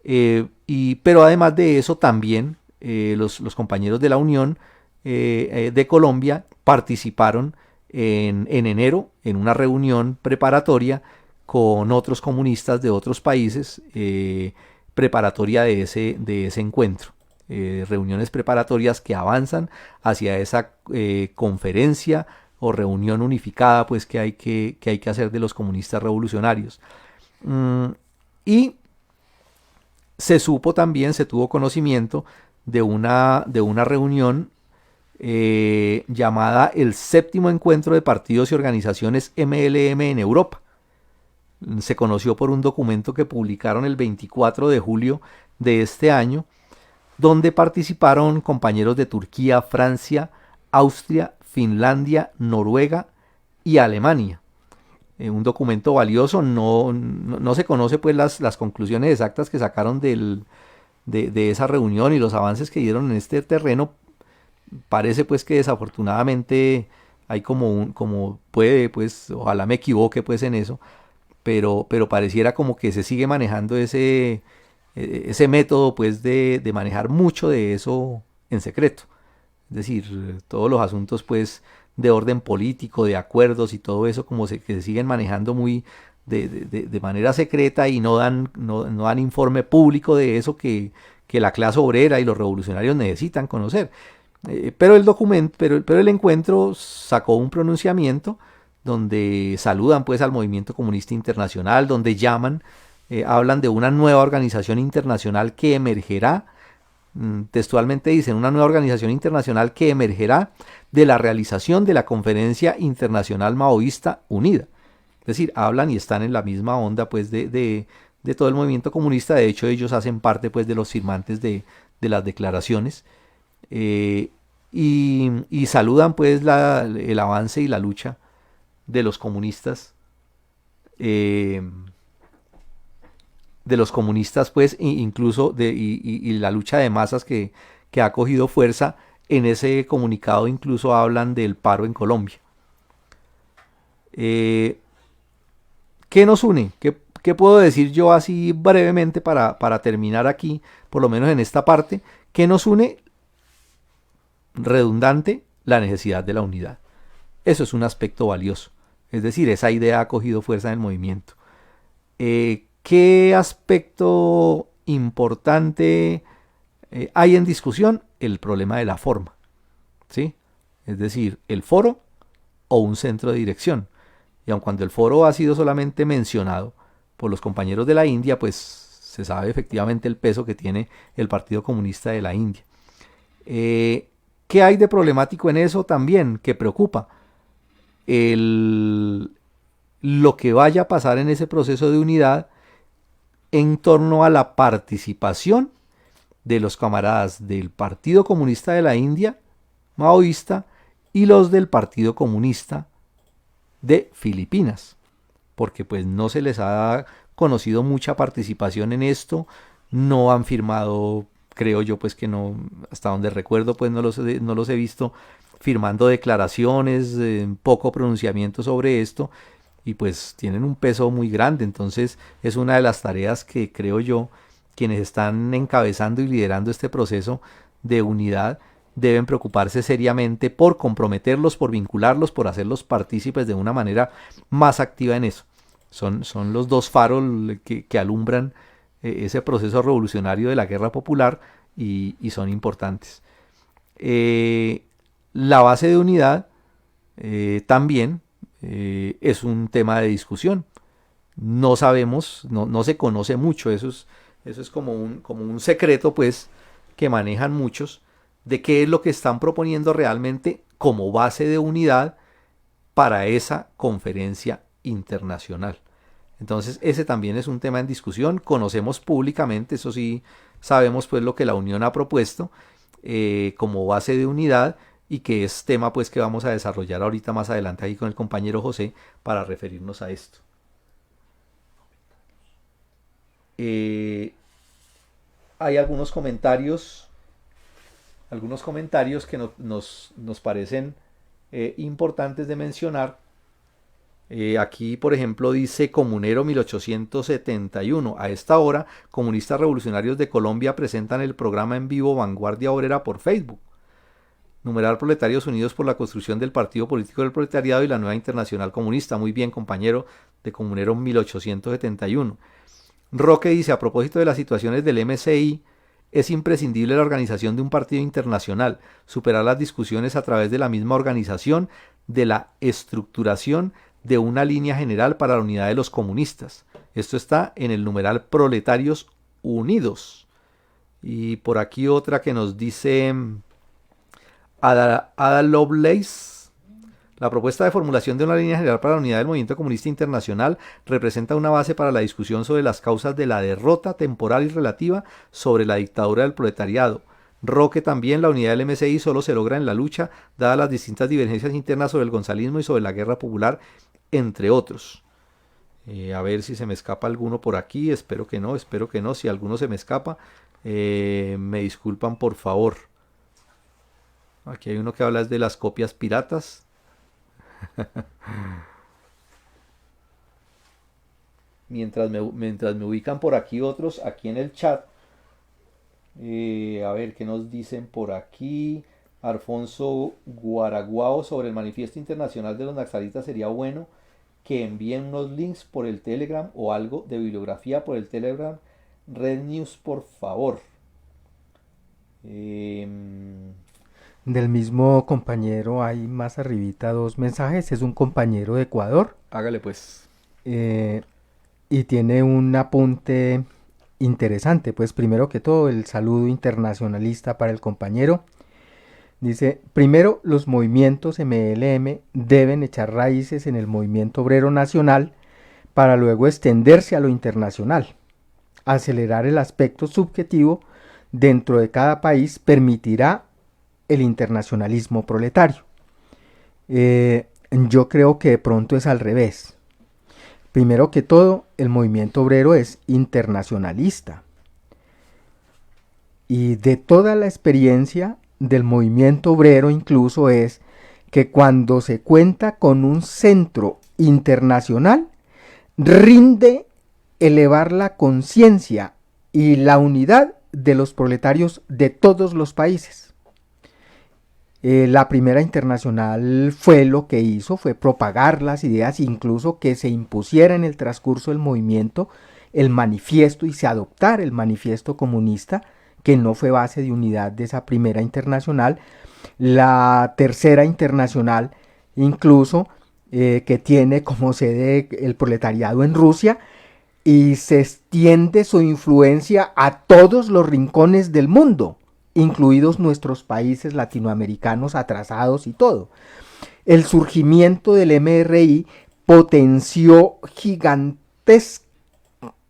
Pero además de eso también los compañeros de la Unión de Colombia participaron en enero en una reunión preparatoria con otros comunistas de otros países, preparatoria de ese encuentro. Reuniones preparatorias que avanzan hacia esa conferencia o reunión unificada pues que hay que hacer de los comunistas revolucionarios. Y se supo también, se tuvo conocimiento de una reunión llamada el séptimo encuentro de partidos y organizaciones MLM en Europa. Se conoció por un documento que publicaron el 24 de julio de este año, donde participaron compañeros de Turquía, Francia, Austria, Finlandia, Noruega y Alemania. Un documento valioso. No se conoce pues las conclusiones exactas que sacaron de esa reunión y los avances que dieron en este terreno. Parece pues que desafortunadamente hay como puede, pues ojalá me equivoque pues en eso, pero pareciera como que se sigue manejando ese método pues de manejar mucho de eso en secreto. Es decir, todos los asuntos pues de orden político, de acuerdos y todo eso que se siguen manejando muy de manera secreta y no dan informe público de eso que la clase obrera y los revolucionarios necesitan conocer. Pero el encuentro sacó un pronunciamiento donde saludan pues al movimiento comunista internacional, donde hablan de una nueva organización internacional que emergerá, textualmente dicen, una nueva organización internacional que emergerá de la realización de la Conferencia Internacional Maoísta Unida. Es decir, hablan y están en la misma onda pues de todo el movimiento comunista. De hecho, ellos hacen parte pues de los firmantes de las declaraciones. Y saludan pues el avance y la lucha de los comunistas, pues incluso y la lucha de masas que ha cogido fuerza. En ese comunicado incluso hablan del paro en Colombia. ¿Qué nos une? ¿Qué puedo decir yo así brevemente para terminar aquí, por lo menos en esta parte? ¿Qué nos une? Redundante, la necesidad de la unidad. Eso es un aspecto valioso. Es decir, esa idea ha cogido fuerza en el movimiento. ¿Qué aspecto importante hay en discusión? El problema de la forma, ¿sí? Es decir, el foro o un centro de dirección. Y aun cuando el foro ha sido solamente mencionado por los compañeros de la India, pues se sabe efectivamente el peso que tiene el Partido Comunista de la India. ¿Qué hay de problemático en eso también? Que preocupa. Lo que vaya a pasar en ese proceso de unidad en torno a la participación de los camaradas del Partido Comunista de la India, maoísta, y los del Partido Comunista de Filipinas, porque pues no se les ha conocido mucha participación en esto, no han firmado, creo yo pues que no, hasta donde recuerdo pues no los he visto firmando declaraciones, poco pronunciamiento sobre esto, y pues tienen un peso muy grande. Entonces es una de las tareas que creo yo quienes están encabezando y liderando este proceso de unidad deben preocuparse seriamente por comprometerlos, por vincularlos, por hacerlos partícipes de una manera más activa en eso. Son los dos faros que alumbran ese proceso revolucionario de la guerra popular y son importantes. La base de unidad también es un tema de discusión. No sabemos, no se conoce mucho, eso es como un secreto pues que manejan muchos, de qué es lo que están proponiendo realmente como base de unidad para esa conferencia internacional. Entonces ese también es un tema en discusión. Conocemos públicamente, eso sí, sabemos pues lo que la Unión ha propuesto como base de unidad, y que es tema pues que vamos a desarrollar ahorita más adelante aquí con el compañero José para referirnos a esto. Hay algunos comentarios que nos parecen importantes de mencionar. Aquí, por ejemplo, dice Comunero 1871. A esta hora, comunistas revolucionarios de Colombia presentan el programa en vivo Vanguardia Obrera por Facebook. Numeral Proletarios Unidos por la construcción del Partido Político del Proletariado y la Nueva Internacional Comunista. Muy bien, compañero de Comunero 1871. Roque dice, a propósito de las situaciones del MCI, es imprescindible la organización de un partido internacional, superar las discusiones a través de la misma organización, de la estructuración de una línea general para la unidad de los comunistas. Esto está en el numeral Proletarios Unidos. Y por aquí otra que nos dice Ada Lovelace. La propuesta de formulación de una línea general para la unidad del movimiento comunista internacional representa una base para la discusión sobre las causas de la derrota temporal y relativa sobre la dictadura del proletariado. Roque también, la unidad del MCI solo se logra en la lucha, dadas las distintas divergencias internas sobre el gonzalismo y sobre la guerra popular, entre otros. A ver si se me escapa alguno por aquí, espero que no, si alguno se me escapa, me disculpan por favor. Aquí hay uno que habla de las copias piratas. Mientras me ubican por aquí otros, aquí en el chat. A ver, ¿qué nos dicen por aquí? Alfonso Guaraguao, sobre el manifiesto internacional de los naxalitas, sería bueno que envíen unos links por el Telegram o algo de bibliografía por el Telegram Red News, por favor. Del mismo compañero hay más arribita 2 mensajes. Es un compañero de Ecuador. Hágale pues. Y tiene un apunte interesante. Pues primero que todo, el saludo internacionalista para el compañero. Dice, primero, los movimientos MLM deben echar raíces en el movimiento obrero nacional para luego extenderse a lo internacional. Acelerar el aspecto subjetivo dentro de cada país permitirá el internacionalismo proletario. Yo creo que de pronto es al revés. Primero que todo, el movimiento obrero es internacionalista. Y de toda la experiencia del movimiento obrero incluso es que cuando se cuenta con un centro internacional, rinde elevar la conciencia y la unidad de los proletarios de todos los países. La primera internacional fue lo que hizo, fue propagar las ideas, incluso que se impusiera en el transcurso del movimiento el manifiesto y se adoptara el manifiesto comunista, que no fue base de unidad de esa primera internacional. La tercera internacional, incluso, que tiene como sede el proletariado en Rusia, y se extiende su influencia a todos los rincones del mundo, incluidos nuestros países latinoamericanos atrasados y todo. El surgimiento del MRI potenció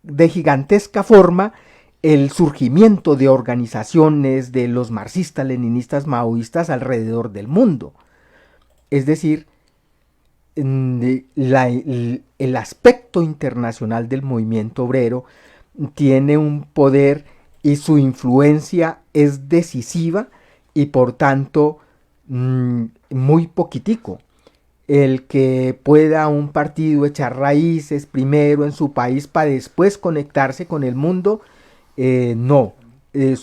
de gigantesca forma el surgimiento de organizaciones de los marxistas, leninistas, maoístas alrededor del mundo. Es decir, el aspecto internacional del movimiento obrero tiene un poder y su influencia es decisiva y por tanto muy poquitico. El que pueda un partido echar raíces primero en su país para después conectarse con el mundo, no.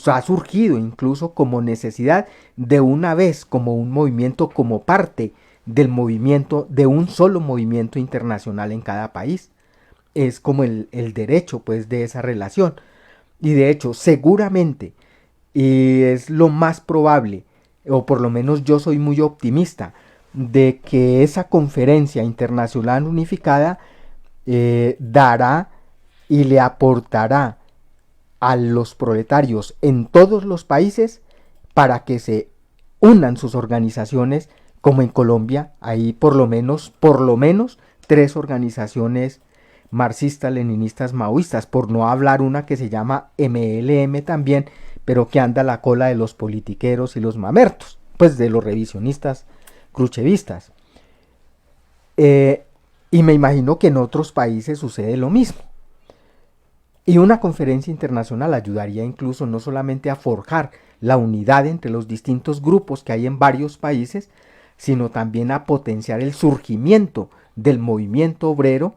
Ha surgido incluso como necesidad de una vez, como un movimiento, como parte del movimiento, de un solo movimiento internacional en cada país. Es como el derecho pues de esa relación. Y de hecho, seguramente, y es lo más probable, o por lo menos yo soy muy optimista, de que esa conferencia internacional unificada dará y le aportará a los proletarios en todos los países para que se unan sus organizaciones, como en Colombia hay por lo menos 3 organizaciones marxistas, leninistas, maoístas, por no hablar una que se llama MLM también, pero que anda a la cola de los politiqueros y los mamertos, pues de los revisionistas khrushchevistas. Y me imagino que en otros países sucede lo mismo. Y una conferencia internacional ayudaría incluso no solamente a forjar la unidad entre los distintos grupos que hay en varios países, sino también a potenciar el surgimiento del movimiento obrero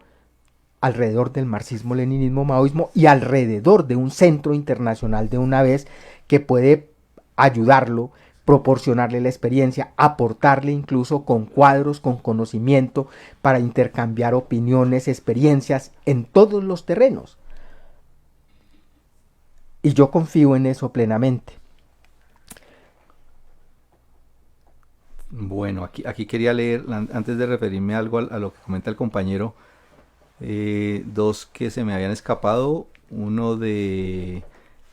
alrededor del marxismo-leninismo-maoísmo y alrededor de un centro internacional de una vez que puede ayudarlo, proporcionarle la experiencia, aportarle incluso con cuadros, con conocimiento para intercambiar opiniones, experiencias en todos los terrenos. Y yo confío en eso plenamente. Bueno, aquí quería leer, antes de referirme a algo a lo que comenta el compañero, dos que se me habían escapado. Uno de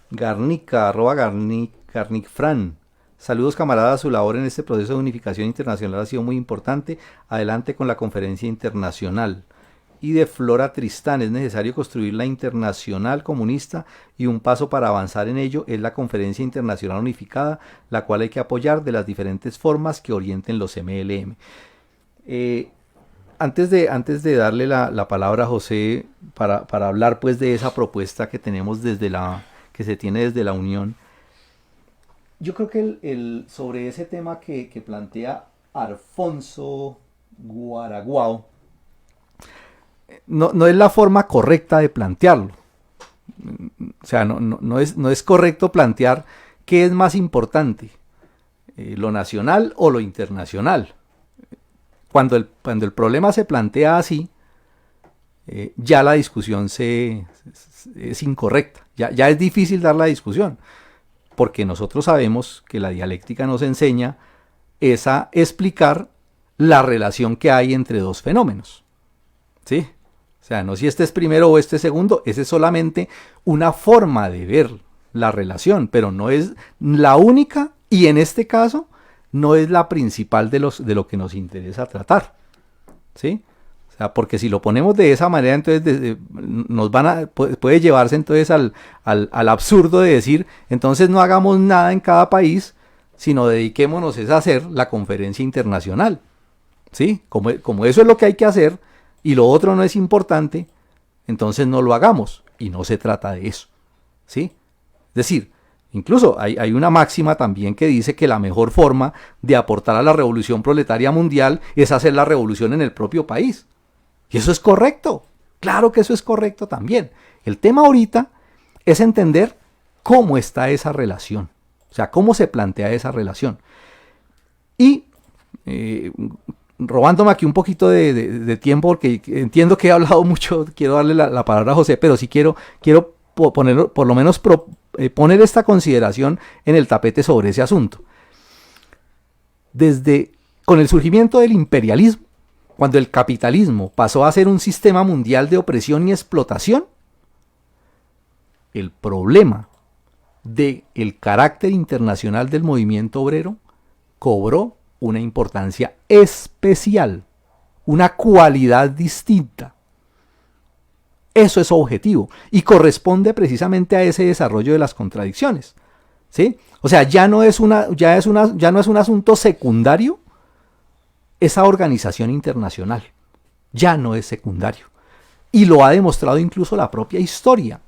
Garnica, @Garnicfran. Saludos camaradas, su labor en este proceso de unificación internacional ha sido muy importante. Adelante con la conferencia internacional. Y de Flora Tristán, es necesario construir la internacional comunista y un paso para avanzar en ello es la conferencia internacional unificada, la cual hay que apoyar de las diferentes formas que orienten los MLM. Antes de darle la palabra a José para hablar pues de esa propuesta que tenemos que se tiene desde la Unión, yo creo que sobre ese tema que plantea Alfonso Guaraguao, no es la forma correcta de plantearlo. O sea, no es correcto plantear qué es más importante, lo nacional o lo internacional. Cuando el problema se plantea así, ya la discusión es incorrecta. Ya es difícil dar la discusión, porque nosotros sabemos que la dialéctica nos enseña es a explicar la relación que hay entre dos fenómenos. ¿Sí? O sea, no si este es primero o este es segundo, esa es solamente una forma de ver la relación, pero no es la única y en este caso no es la principal de lo que nos interesa tratar. ¿Sí? O sea, porque si lo ponemos de esa manera, entonces puede llevarse entonces al absurdo de decir, entonces no hagamos nada en cada país, sino dediquémonos a hacer la conferencia internacional. ¿Sí? Como eso es lo que hay que hacer, y lo otro no es importante, entonces no lo hagamos, y no se trata de eso, ¿sí? Es decir, incluso hay una máxima también que dice que la mejor forma de aportar a la revolución proletaria mundial es hacer la revolución en el propio país, y eso es correcto, claro que eso es correcto también. El tema ahorita es entender cómo está esa relación, o sea, cómo se plantea esa relación. Y robándome aquí un poquito de tiempo, porque entiendo que he hablado mucho, quiero darle la palabra a José, pero sí quiero poner, por lo menos poner esta consideración en el tapete sobre ese asunto. Con el surgimiento del imperialismo, cuando el capitalismo pasó a ser un sistema mundial de opresión y explotación, el problema del carácter internacional del movimiento obrero cobró una importancia especial, una cualidad distinta. Eso es objetivo y corresponde precisamente a ese desarrollo de las contradicciones, ¿sí? O sea, ya no es un asunto secundario esa organización internacional, ya no es secundario. Y lo ha demostrado incluso la propia historia.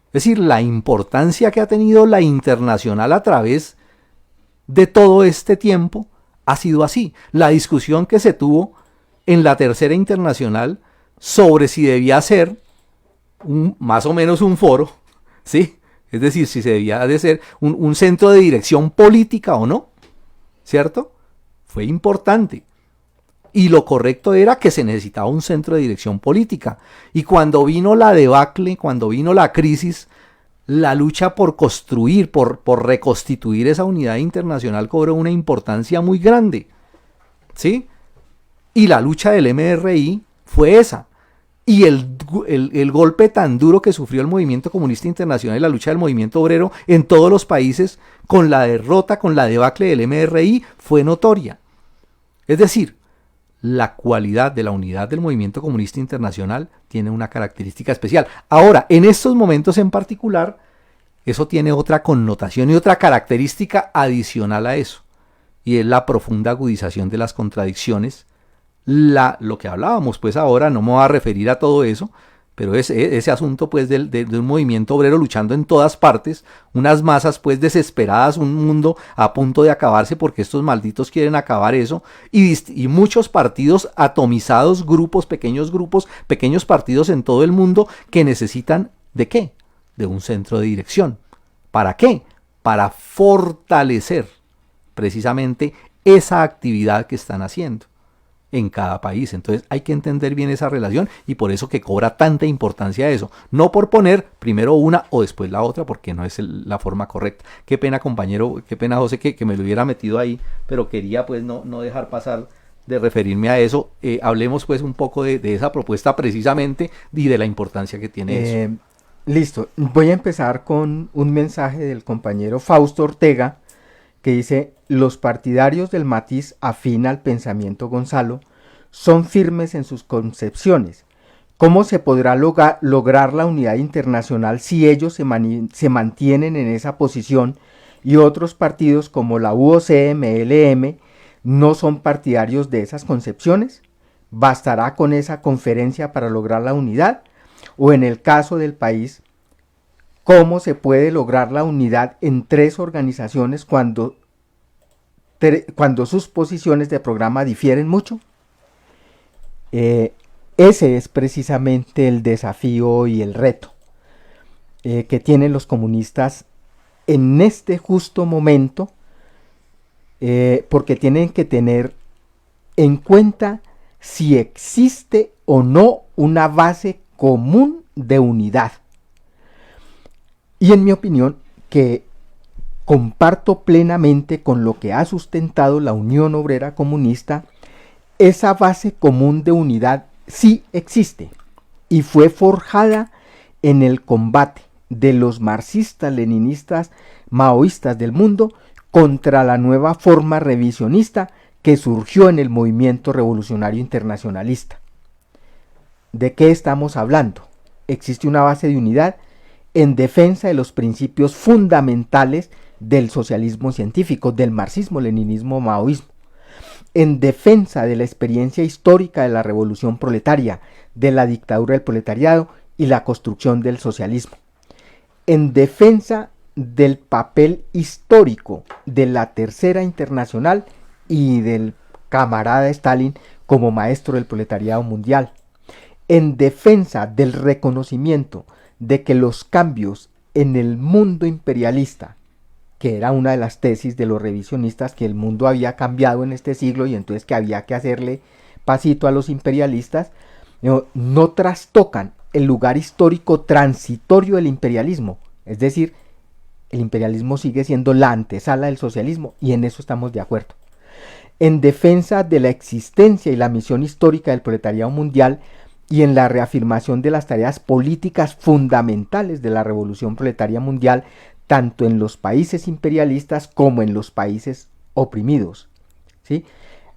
Es decir, la importancia que ha tenido la internacional a través de todo este tiempo ha sido así. La discusión que se tuvo en la Tercera Internacional sobre si debía ser más o menos un foro, ¿sí? Es decir, si se debía de ser un centro de dirección política o no, ¿cierto? Fue importante. Y lo correcto era que se necesitaba un centro de dirección política. Y cuando vino la debacle, cuando vino la crisis, la lucha por construir, por reconstituir esa unidad internacional cobró una importancia muy grande, ¿sí? Y la lucha del MRI fue esa. Y el golpe tan duro que sufrió el movimiento comunista internacional y la lucha del movimiento obrero en todos los países con la derrota, con la debacle del MRI fue notoria. Es decir, la cualidad de la unidad del movimiento comunista internacional tiene una característica especial. Ahora, en estos momentos en particular, eso tiene otra connotación y otra característica adicional a eso. y es la profunda agudización de las contradicciones. Lo que hablábamos, pues ahora no me voy a referir a todo eso, pero ese asunto pues de un movimiento obrero luchando en todas partes, unas masas pues desesperadas, un mundo a punto de acabarse porque estos malditos quieren acabar eso, y muchos partidos atomizados, pequeños partidos en todo el mundo que necesitan ¿de qué? De un centro de dirección. ¿Para qué? Para fortalecer precisamente esa actividad que están haciendo en cada país. Entonces hay que entender bien esa relación y por eso que cobra tanta importancia eso. No por poner primero una o después la otra, porque no es la forma correcta. Qué pena, compañero, qué pena, José, que me lo hubiera metido ahí, pero quería pues no dejar pasar de referirme a eso. Hablemos pues un poco de esa propuesta precisamente y de la importancia que tiene eso. Listo, voy a empezar con un mensaje del compañero Fausto Ortega que dice: los partidarios del matiz afín al pensamiento Gonzalo son firmes en sus concepciones. ¿Cómo se podrá lograr la unidad internacional si ellos se mantienen en esa posición y otros partidos como la UOC-MLM no son partidarios de esas concepciones? ¿Bastará con esa conferencia para lograr la unidad? O en el caso del país, ¿cómo se puede lograr la unidad en tres organizaciones cuando sus posiciones de programa difieren mucho? Ese es precisamente el desafío y el reto que tienen los comunistas en este justo momento, porque tienen que tener en cuenta si existe o no una base común de unidad. Y en mi opinión, que comparto plenamente con lo que ha sustentado la Unión Obrera Comunista, esa base común de unidad sí existe y fue forjada en el combate de los marxistas, leninistas, maoístas del mundo contra la nueva forma revisionista que surgió en el movimiento revolucionario internacionalista. ¿De qué estamos hablando? Existe una base de unidad en defensa de los principios fundamentales del socialismo científico, del marxismo, leninismo, maoísmo, en defensa de la experiencia histórica de la revolución proletaria, de la dictadura del proletariado y la construcción del socialismo, en defensa del papel histórico de la Tercera Internacional y del camarada Stalin como maestro del proletariado mundial, en defensa del reconocimiento de que los cambios en el mundo imperialista, que era una de las tesis de los revisionistas, que el mundo había cambiado en este siglo y entonces que había que hacerle pasito a los imperialistas, no trastocan el lugar histórico transitorio del imperialismo. Es decir, el imperialismo sigue siendo la antesala del socialismo y en eso estamos de acuerdo. En defensa de la existencia y la misión histórica del proletariado mundial y en la reafirmación de las tareas políticas fundamentales de la revolución proletaria mundial, tanto en los países imperialistas como en los países oprimidos, ¿sí?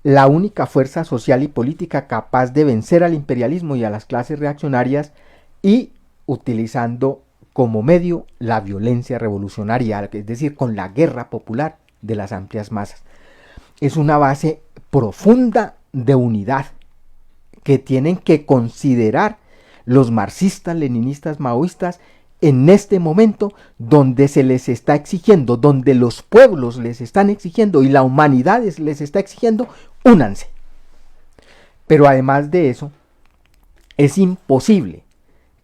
La única fuerza social y política capaz de vencer al imperialismo y a las clases reaccionarias, y utilizando como medio la violencia revolucionaria, es decir, con la guerra popular de las amplias masas. Es una base profunda de unidad que tienen que considerar los marxistas, leninistas, maoístas en este momento donde se les está exigiendo, donde los pueblos les están exigiendo y la humanidad les está exigiendo, únanse. Pero además de eso, es imposible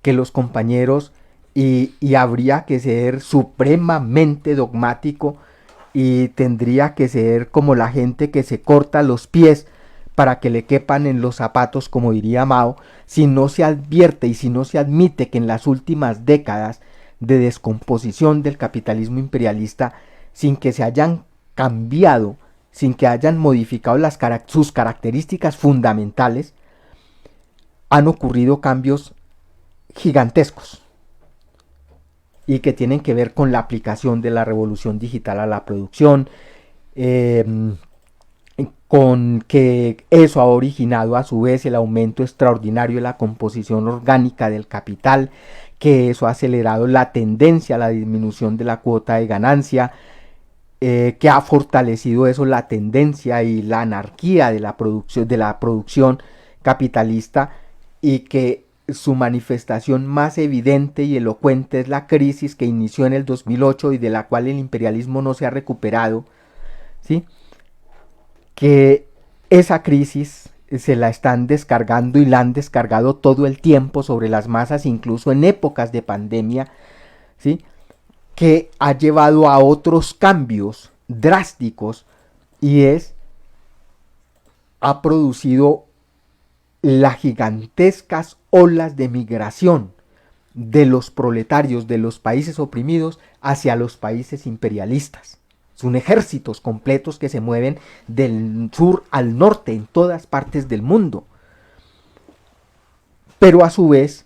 que los compañeros, y habría que ser supremamente dogmático y tendría que ser como la gente que se corta los pies para que le quepan en los zapatos, como diría Mao, si no se advierte y si no se admite que en las últimas décadas de descomposición del capitalismo imperialista, sin que se hayan cambiado, sin que hayan modificado sus características fundamentales, han ocurrido cambios gigantescos y que tienen que ver con la aplicación de la revolución digital a la producción, con que eso ha originado a su vez el aumento extraordinario de la composición orgánica del capital, que eso ha acelerado la tendencia a la disminución de la cuota de ganancia, que ha fortalecido eso, la tendencia y la anarquía de la producción capitalista, y que su manifestación más evidente y elocuente es la crisis que inició en el 2008 y de la cual el imperialismo no se ha recuperado, ¿sí? Que esa crisis se la están descargando y la han descargado todo el tiempo sobre las masas, incluso en épocas de pandemia, ¿sí? Que ha llevado a otros cambios drásticos, y ha producido las gigantescas olas de migración de los proletarios de los países oprimidos hacia los países imperialistas. Son ejércitos completos que se mueven del sur al norte en todas partes del mundo. Pero a su vez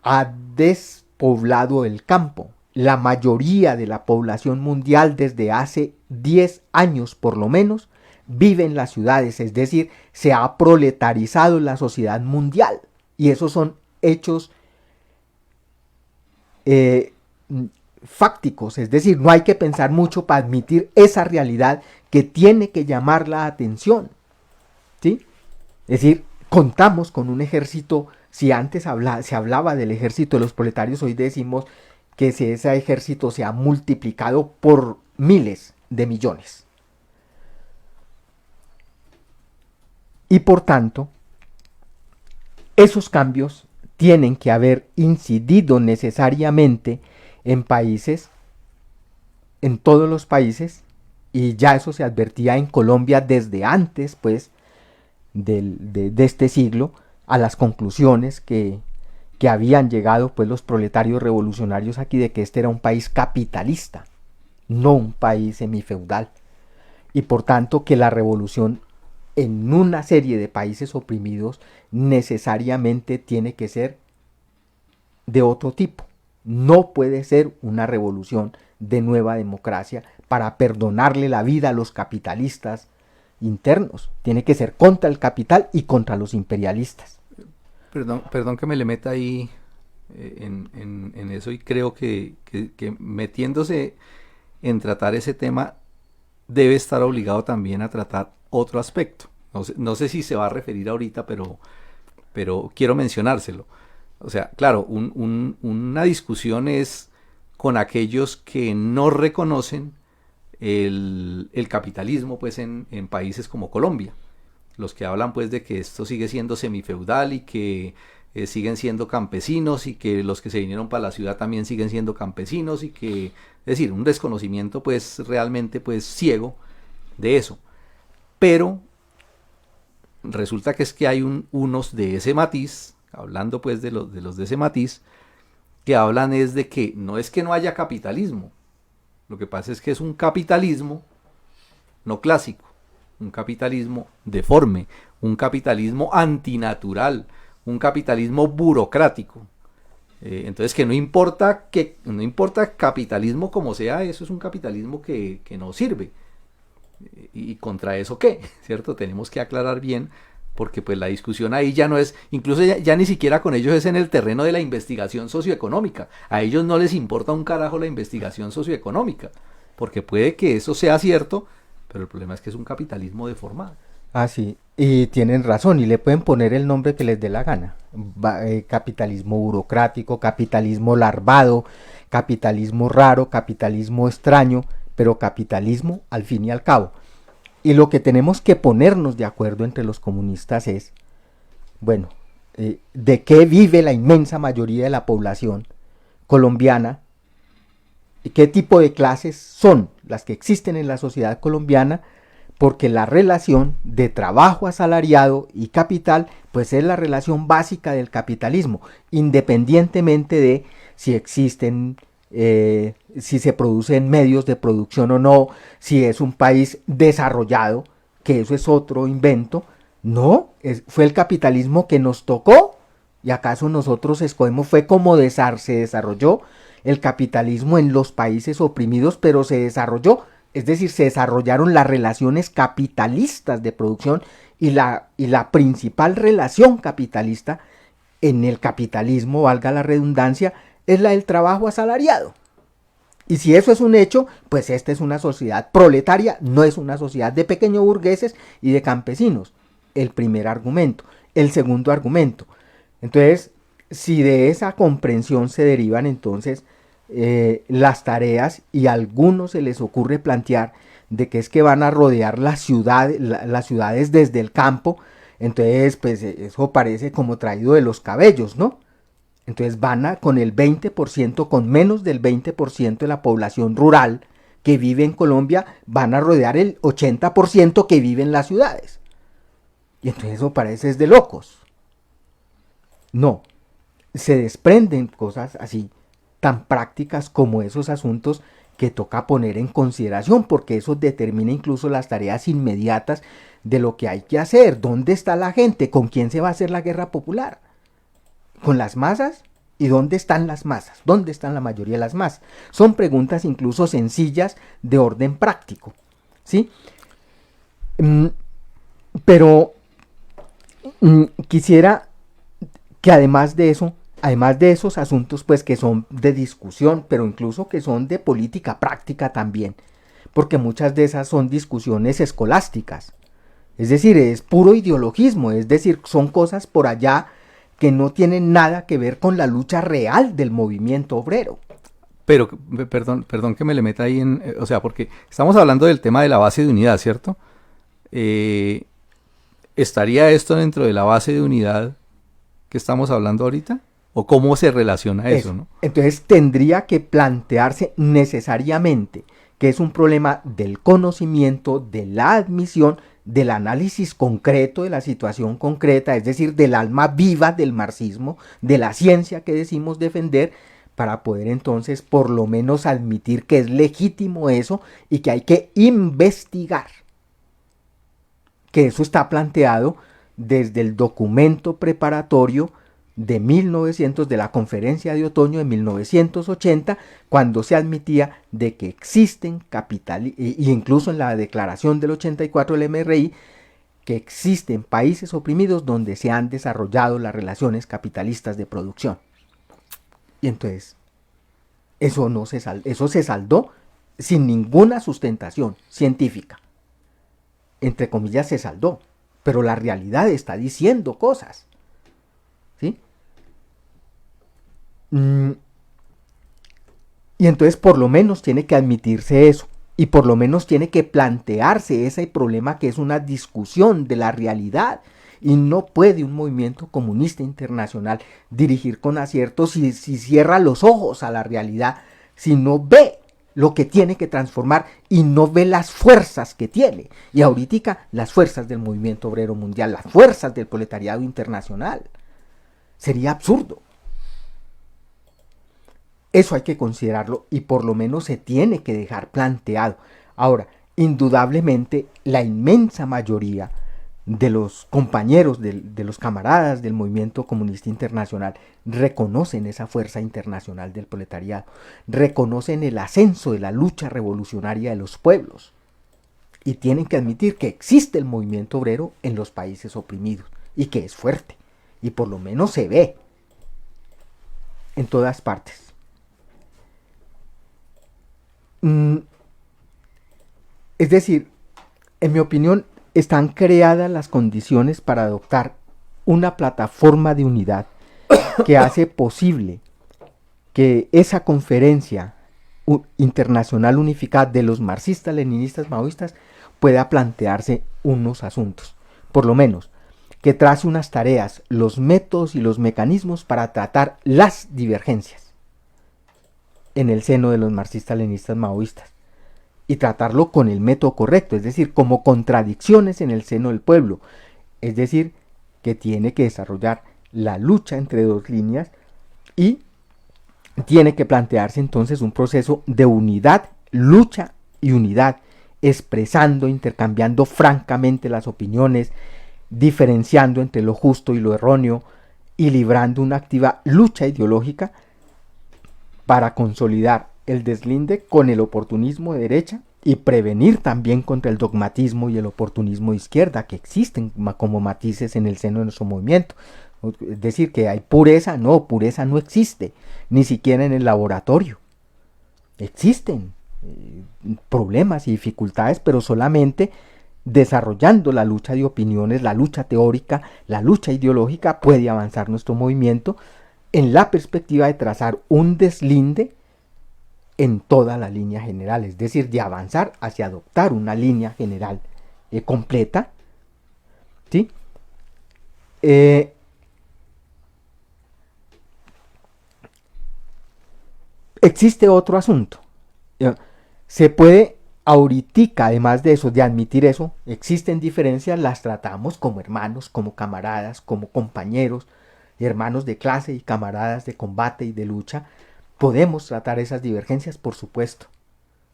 ha despoblado el campo. La mayoría de la población mundial desde hace 10 años por lo menos vive en las ciudades, es decir, se ha proletarizado la sociedad mundial. Y esos son hechos fácticos, es decir, no hay que pensar mucho para admitir esa realidad que tiene que llamar la atención, ¿sí? Es decir, contamos con un ejército. Si antes se hablaba del ejército de los proletarios, hoy decimos que ese ejército se ha multiplicado por miles de millones. Y por tanto, esos cambios tienen que haber incidido necesariamente en países, en todos los países, y ya eso se advertía en Colombia desde antes, pues, de este siglo, a las conclusiones que habían llegado, pues, los proletarios revolucionarios aquí, de que este era un país capitalista, no un país semifeudal, y por tanto que la revolución en una serie de países oprimidos necesariamente tiene que ser de otro tipo. No puede ser una revolución de nueva democracia para perdonarle la vida a los capitalistas internos. Tiene que ser contra el capital y contra los imperialistas. Perdón que me le meta ahí en eso, y creo que metiéndose en tratar ese tema debe estar obligado también a tratar otro aspecto. No sé si se va a referir ahorita, pero quiero mencionárselo. O sea, claro, una discusión es con aquellos que no reconocen el capitalismo, pues, en países como Colombia. Los que hablan, pues, de que esto sigue siendo semifeudal y que siguen siendo campesinos, y que los que se vinieron para la ciudad también siguen siendo campesinos, y que, es decir, un desconocimiento, pues, realmente, pues, ciego de eso. Pero resulta que es que hay unos de ese matiz, hablando, pues, de los de ese matiz, que hablan es de que no es que no haya capitalismo. Lo que pasa es que es un capitalismo no clásico, un capitalismo deforme, un capitalismo antinatural, un capitalismo burocrático. Entonces, que no importa capitalismo como sea, eso es un capitalismo que no sirve. ¿Y contra eso qué? ¿Cierto? Tenemos que aclarar bien, porque pues la discusión ahí ya no es, incluso ya ni siquiera con ellos es en el terreno de la investigación socioeconómica. A ellos no les importa un carajo la investigación socioeconómica, porque puede que eso sea cierto, pero el problema es que es un capitalismo deformado. Ah, sí, y tienen razón, y le pueden poner el nombre que les dé la gana. Capitalismo burocrático, capitalismo larvado, capitalismo raro, capitalismo extraño, pero capitalismo al fin y al cabo. Y lo que tenemos que ponernos de acuerdo entre los comunistas es, bueno, de qué vive la inmensa mayoría de la población colombiana, y qué tipo de clases son las que existen en la sociedad colombiana, porque la relación de trabajo asalariado y capital, pues es la relación básica del capitalismo, independientemente de si existen, si se producen medios de producción o no, si es un país desarrollado, que eso es otro invento. No, fue el capitalismo que nos tocó, y acaso nosotros escogemos, fue como se desarrolló el capitalismo en los países oprimidos, pero se desarrolló, es decir, se desarrollaron las relaciones capitalistas de producción, y la principal relación capitalista en el capitalismo, valga la redundancia, es la del trabajo asalariado. Y si eso es un hecho, pues esta es una sociedad proletaria, no es una sociedad de pequeños burgueses y de campesinos. El primer argumento. El segundo argumento. Entonces, si de esa comprensión se derivan entonces las tareas, y a algunos se les ocurre plantear de que es que van a rodear las ciudades desde el campo, entonces pues eso parece como traído de los cabellos, ¿no? Entonces con el 20%, con menos del 20% de la población rural que vive en Colombia, van a rodear el 80% que vive en las ciudades. Y entonces eso parece es de locos. No, se desprenden cosas así, tan prácticas como esos asuntos que toca poner en consideración, porque eso determina incluso las tareas inmediatas de lo que hay que hacer. ¿Dónde está la gente? ¿Con quién se va a hacer la guerra popular? ¿Con las masas? ¿Y dónde están las masas? ¿Dónde están la mayoría de las masas? Son preguntas incluso sencillas de orden práctico, ¿sí? Pero quisiera que además de esos asuntos pues que son de discusión, pero incluso que son de política práctica también, porque muchas de esas son discusiones escolásticas, es decir, es puro ideologismo, es decir, son cosas por allá que no tienen nada que ver con la lucha real del movimiento obrero. Pero, perdón que me le meta ahí o sea, porque estamos hablando del tema de la base de unidad, ¿cierto? ¿Estaría esto dentro de la base de unidad que estamos hablando ahorita? ¿O cómo se relaciona eso, no? Entonces tendría que plantearse necesariamente que es un problema del conocimiento, de la admisión, del análisis concreto de la situación concreta, es decir, del alma viva del marxismo, de la ciencia que decimos defender, para poder entonces por lo menos admitir que es legítimo eso y que hay que investigar. Que eso está planteado desde el documento preparatorio de 1900, de la conferencia de otoño de 1980, cuando se admitía de que existen y incluso en la declaración del 84 del MRI, que existen países oprimidos donde se han desarrollado las relaciones capitalistas de producción. Y entonces, eso se saldó sin ninguna sustentación científica. Entre comillas se saldó, pero la realidad está diciendo cosas. ¿Sí? Y entonces por lo menos tiene que admitirse eso, y por lo menos tiene que plantearse ese problema que es una discusión de la realidad, y no puede un movimiento comunista internacional dirigir con acierto si cierra los ojos a la realidad, si no ve lo que tiene que transformar y no ve las fuerzas que tiene. Y ahorita las fuerzas del movimiento obrero mundial, las fuerzas del proletariado internacional. Sería absurdo. Eso hay que considerarlo y por lo menos se tiene que dejar planteado. Ahora, indudablemente la inmensa mayoría de los compañeros, de los camaradas del movimiento comunista internacional reconocen esa fuerza internacional del proletariado, reconocen el ascenso de la lucha revolucionaria de los pueblos y tienen que admitir que existe el movimiento obrero en los países oprimidos y que es fuerte y por lo menos se ve en todas partes. Es decir, en mi opinión, están creadas las condiciones para adoptar una plataforma de unidad que hace posible que esa conferencia internacional unificada de los marxistas, leninistas, maoístas pueda plantearse unos asuntos, por lo menos que trace unas tareas, los métodos y los mecanismos para tratar las divergencias en el seno de los marxistas, leninistas, maoístas, y tratarlo con el método correcto, es decir, como contradicciones en el seno del pueblo, es decir, que tiene que desarrollar la lucha entre dos líneas y tiene que plantearse entonces un proceso de unidad, lucha y unidad, expresando, intercambiando francamente las opiniones, diferenciando entre lo justo y lo erróneo y librando una activa lucha ideológica para consolidar el deslinde con el oportunismo de derecha y prevenir también contra el dogmatismo y el oportunismo de izquierda que existen como matices en el seno de nuestro movimiento. Es decir, que hay pureza no existe, ni siquiera en el laboratorio. Existen problemas y dificultades, pero solamente desarrollando la lucha de opiniones, la lucha teórica, la lucha ideológica, puede avanzar nuestro movimiento en la perspectiva de trazar un deslinde en toda la línea general, es decir, de avanzar hacia adoptar una línea general completa, ¿sí? Existe otro asunto. Se puede, ahorita, además de eso, de admitir eso, existen diferencias, las tratamos como hermanos, como camaradas, como compañeros, hermanos de clase y camaradas de combate y de lucha. Podemos tratar esas divergencias, por supuesto,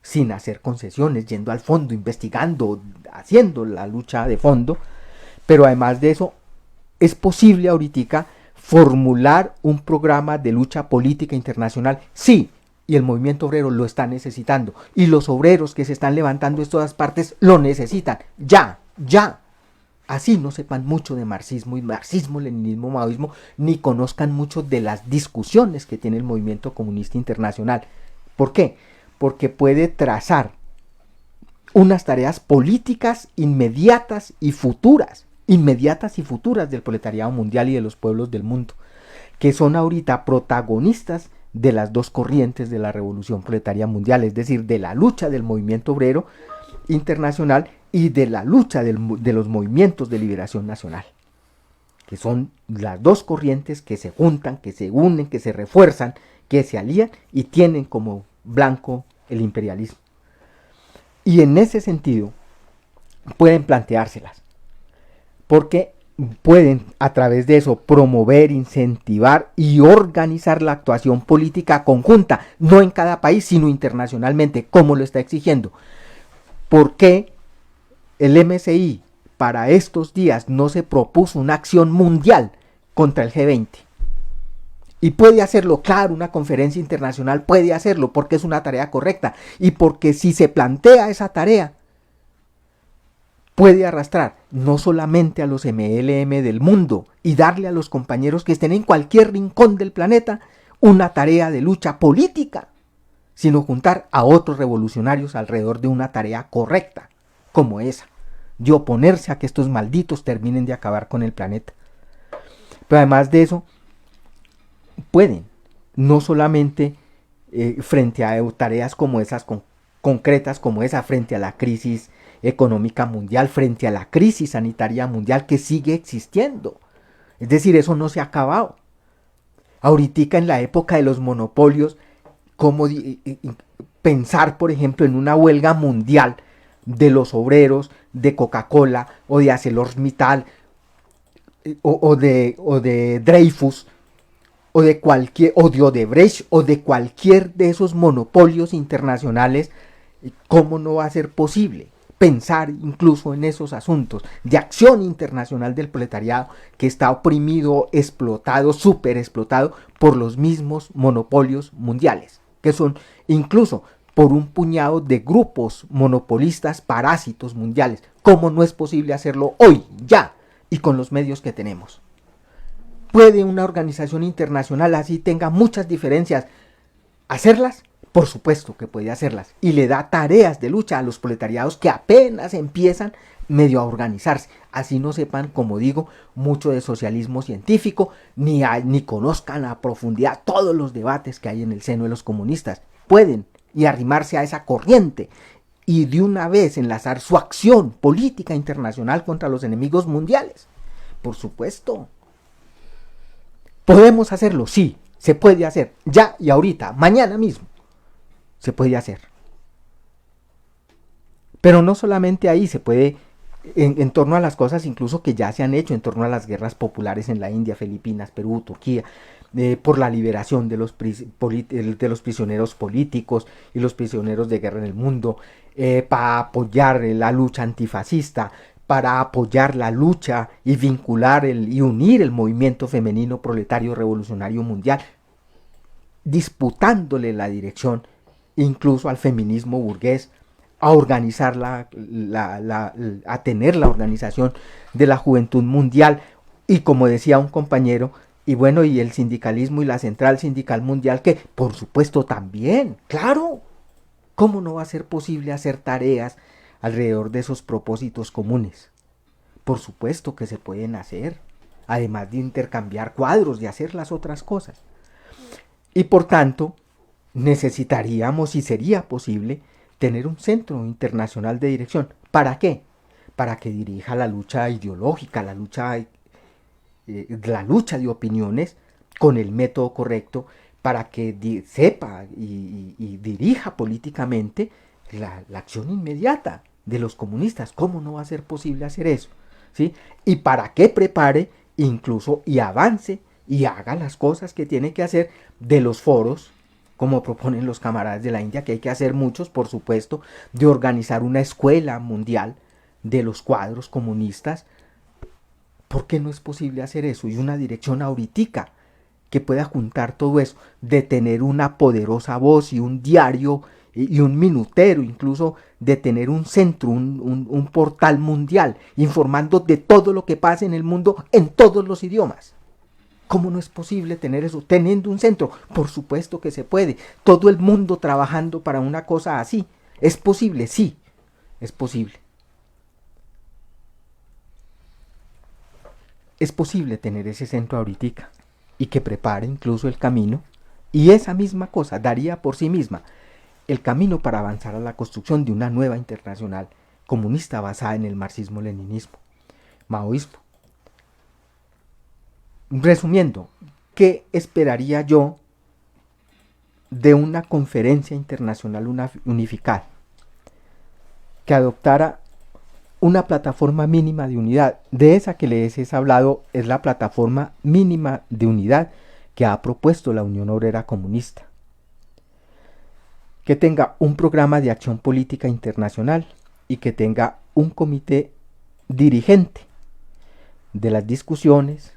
sin hacer concesiones, yendo al fondo, investigando, haciendo la lucha de fondo, pero además de eso, es posible ahorita formular un programa de lucha política internacional, sí, y el movimiento obrero lo está necesitando, y los obreros que se están levantando en todas partes lo necesitan, ya, así no sepan mucho de marxismo y leninismo, maoísmo, ni conozcan mucho de las discusiones que tiene el movimiento comunista internacional. ¿Por qué? Porque puede trazar unas tareas políticas inmediatas y futuras del proletariado mundial y de los pueblos del mundo, que son ahorita protagonistas de las dos corrientes de la revolución proletaria mundial, es decir, de la lucha del movimiento obrero internacional y de la lucha de los movimientos de liberación nacional, que son las dos corrientes que se juntan, que se unen, que se refuerzan, que se alían y tienen como blanco el imperialismo. Y en ese sentido pueden planteárselas, porque pueden a través de eso promover, incentivar y organizar la actuación política conjunta, no en cada país, sino internacionalmente, como lo está exigiendo. ¿Por qué el MSI para estos días no se propuso una acción mundial contra el G20? Y puede hacerlo, claro, una conferencia internacional puede hacerlo porque es una tarea correcta y porque si se plantea esa tarea, puede arrastrar no solamente a los MLM del mundo y darle a los compañeros que estén en cualquier rincón del planeta una tarea de lucha política, sino juntar a otros revolucionarios alrededor de una tarea correcta, como esa, de oponerse a que estos malditos terminen de acabar con el planeta. Pero además de eso, pueden, no solamente frente a tareas como esas, concretas como esa, frente a la crisis económica mundial, frente a la crisis sanitaria mundial que sigue existiendo. Es decir, eso no se ha acabado. Ahorita en la época de los monopolios, ¿cómo pensar, por ejemplo, en una huelga mundial de los obreros de Coca-Cola o de ArcelorMittal o de Dreyfus o de Odebrecht o de cualquier de esos monopolios internacionales? ¿Cómo no va a ser posible pensar incluso en esos asuntos de acción internacional del proletariado que está oprimido, explotado, superexplotado por los mismos monopolios mundiales, que son incluso por un puñado de grupos monopolistas parásitos mundiales? ¿Cómo no es posible hacerlo hoy, ya, y con los medios que tenemos? ¿Puede una organización internacional así tenga muchas diferencias hacerlas? Por supuesto que puede hacerlas, y le da tareas de lucha a los proletariados que apenas empiezan medio a organizarse, así no sepan, como digo, mucho de socialismo científico, ni conozcan a profundidad todos los debates que hay en el seno de los comunistas. Pueden y arrimarse a esa corriente y de una vez enlazar su acción política internacional contra los enemigos mundiales. Por supuesto. ¿Podemos hacerlo? Sí, se puede hacer, ya y ahorita, mañana mismo. Se puede hacer. Pero no solamente ahí, se puede, en torno a las cosas incluso que ya se han hecho, en torno a las guerras populares en la India, Filipinas, Perú, Turquía, por la liberación de los prisioneros políticos y los prisioneros de guerra en el mundo, para apoyar la lucha antifascista, para apoyar la lucha y vincular y unir el movimiento femenino proletario revolucionario mundial, disputándole la dirección incluso al feminismo burgués, a organizar a tener la organización de la juventud mundial, y como decía un compañero, y bueno, y el sindicalismo y la central sindical mundial, que por supuesto también, claro, ¿Cómo no va a ser posible hacer tareas alrededor de esos propósitos comunes? Por supuesto que se pueden hacer, además de intercambiar cuadros, de hacer las otras cosas. Y por tanto, necesitaríamos, y sería posible, tener un centro internacional de dirección. ¿Para qué? Para que dirija la lucha ideológica, la lucha de opiniones con el método correcto, para que sepa y dirija políticamente la acción inmediata de los comunistas. ¿Cómo no va a ser posible hacer eso? ¿Sí? Y para que prepare incluso y avance y haga las cosas que tiene que hacer de los foros, como proponen los camaradas de la India, que hay que hacer muchos, por supuesto, de organizar una escuela mundial de los cuadros comunistas. ¿Por qué no es posible hacer eso? Y una dirección ahoritica que pueda juntar todo eso, de tener una poderosa voz y un diario y un minutero, incluso de tener un centro, un portal mundial, informando de todo lo que pasa en el mundo en todos los idiomas. ¿Cómo no es posible tener eso teniendo un centro? Por supuesto que se puede. Todo el mundo trabajando para una cosa así. ¿Es posible? Sí, es posible. Es posible tener ese centro ahorita y que prepare incluso el camino, y esa misma cosa daría por sí misma el camino para avanzar a la construcción de una nueva internacional comunista basada en el marxismo-leninismo, maoísmo. Resumiendo, ¿qué esperaría yo de una conferencia internacional unificada? Que adoptara una plataforma mínima de unidad. De esa que les he hablado es la plataforma mínima de unidad que ha propuesto la Unión Obrera Comunista. Que tenga un programa de acción política internacional y que tenga un comité dirigente de las discusiones,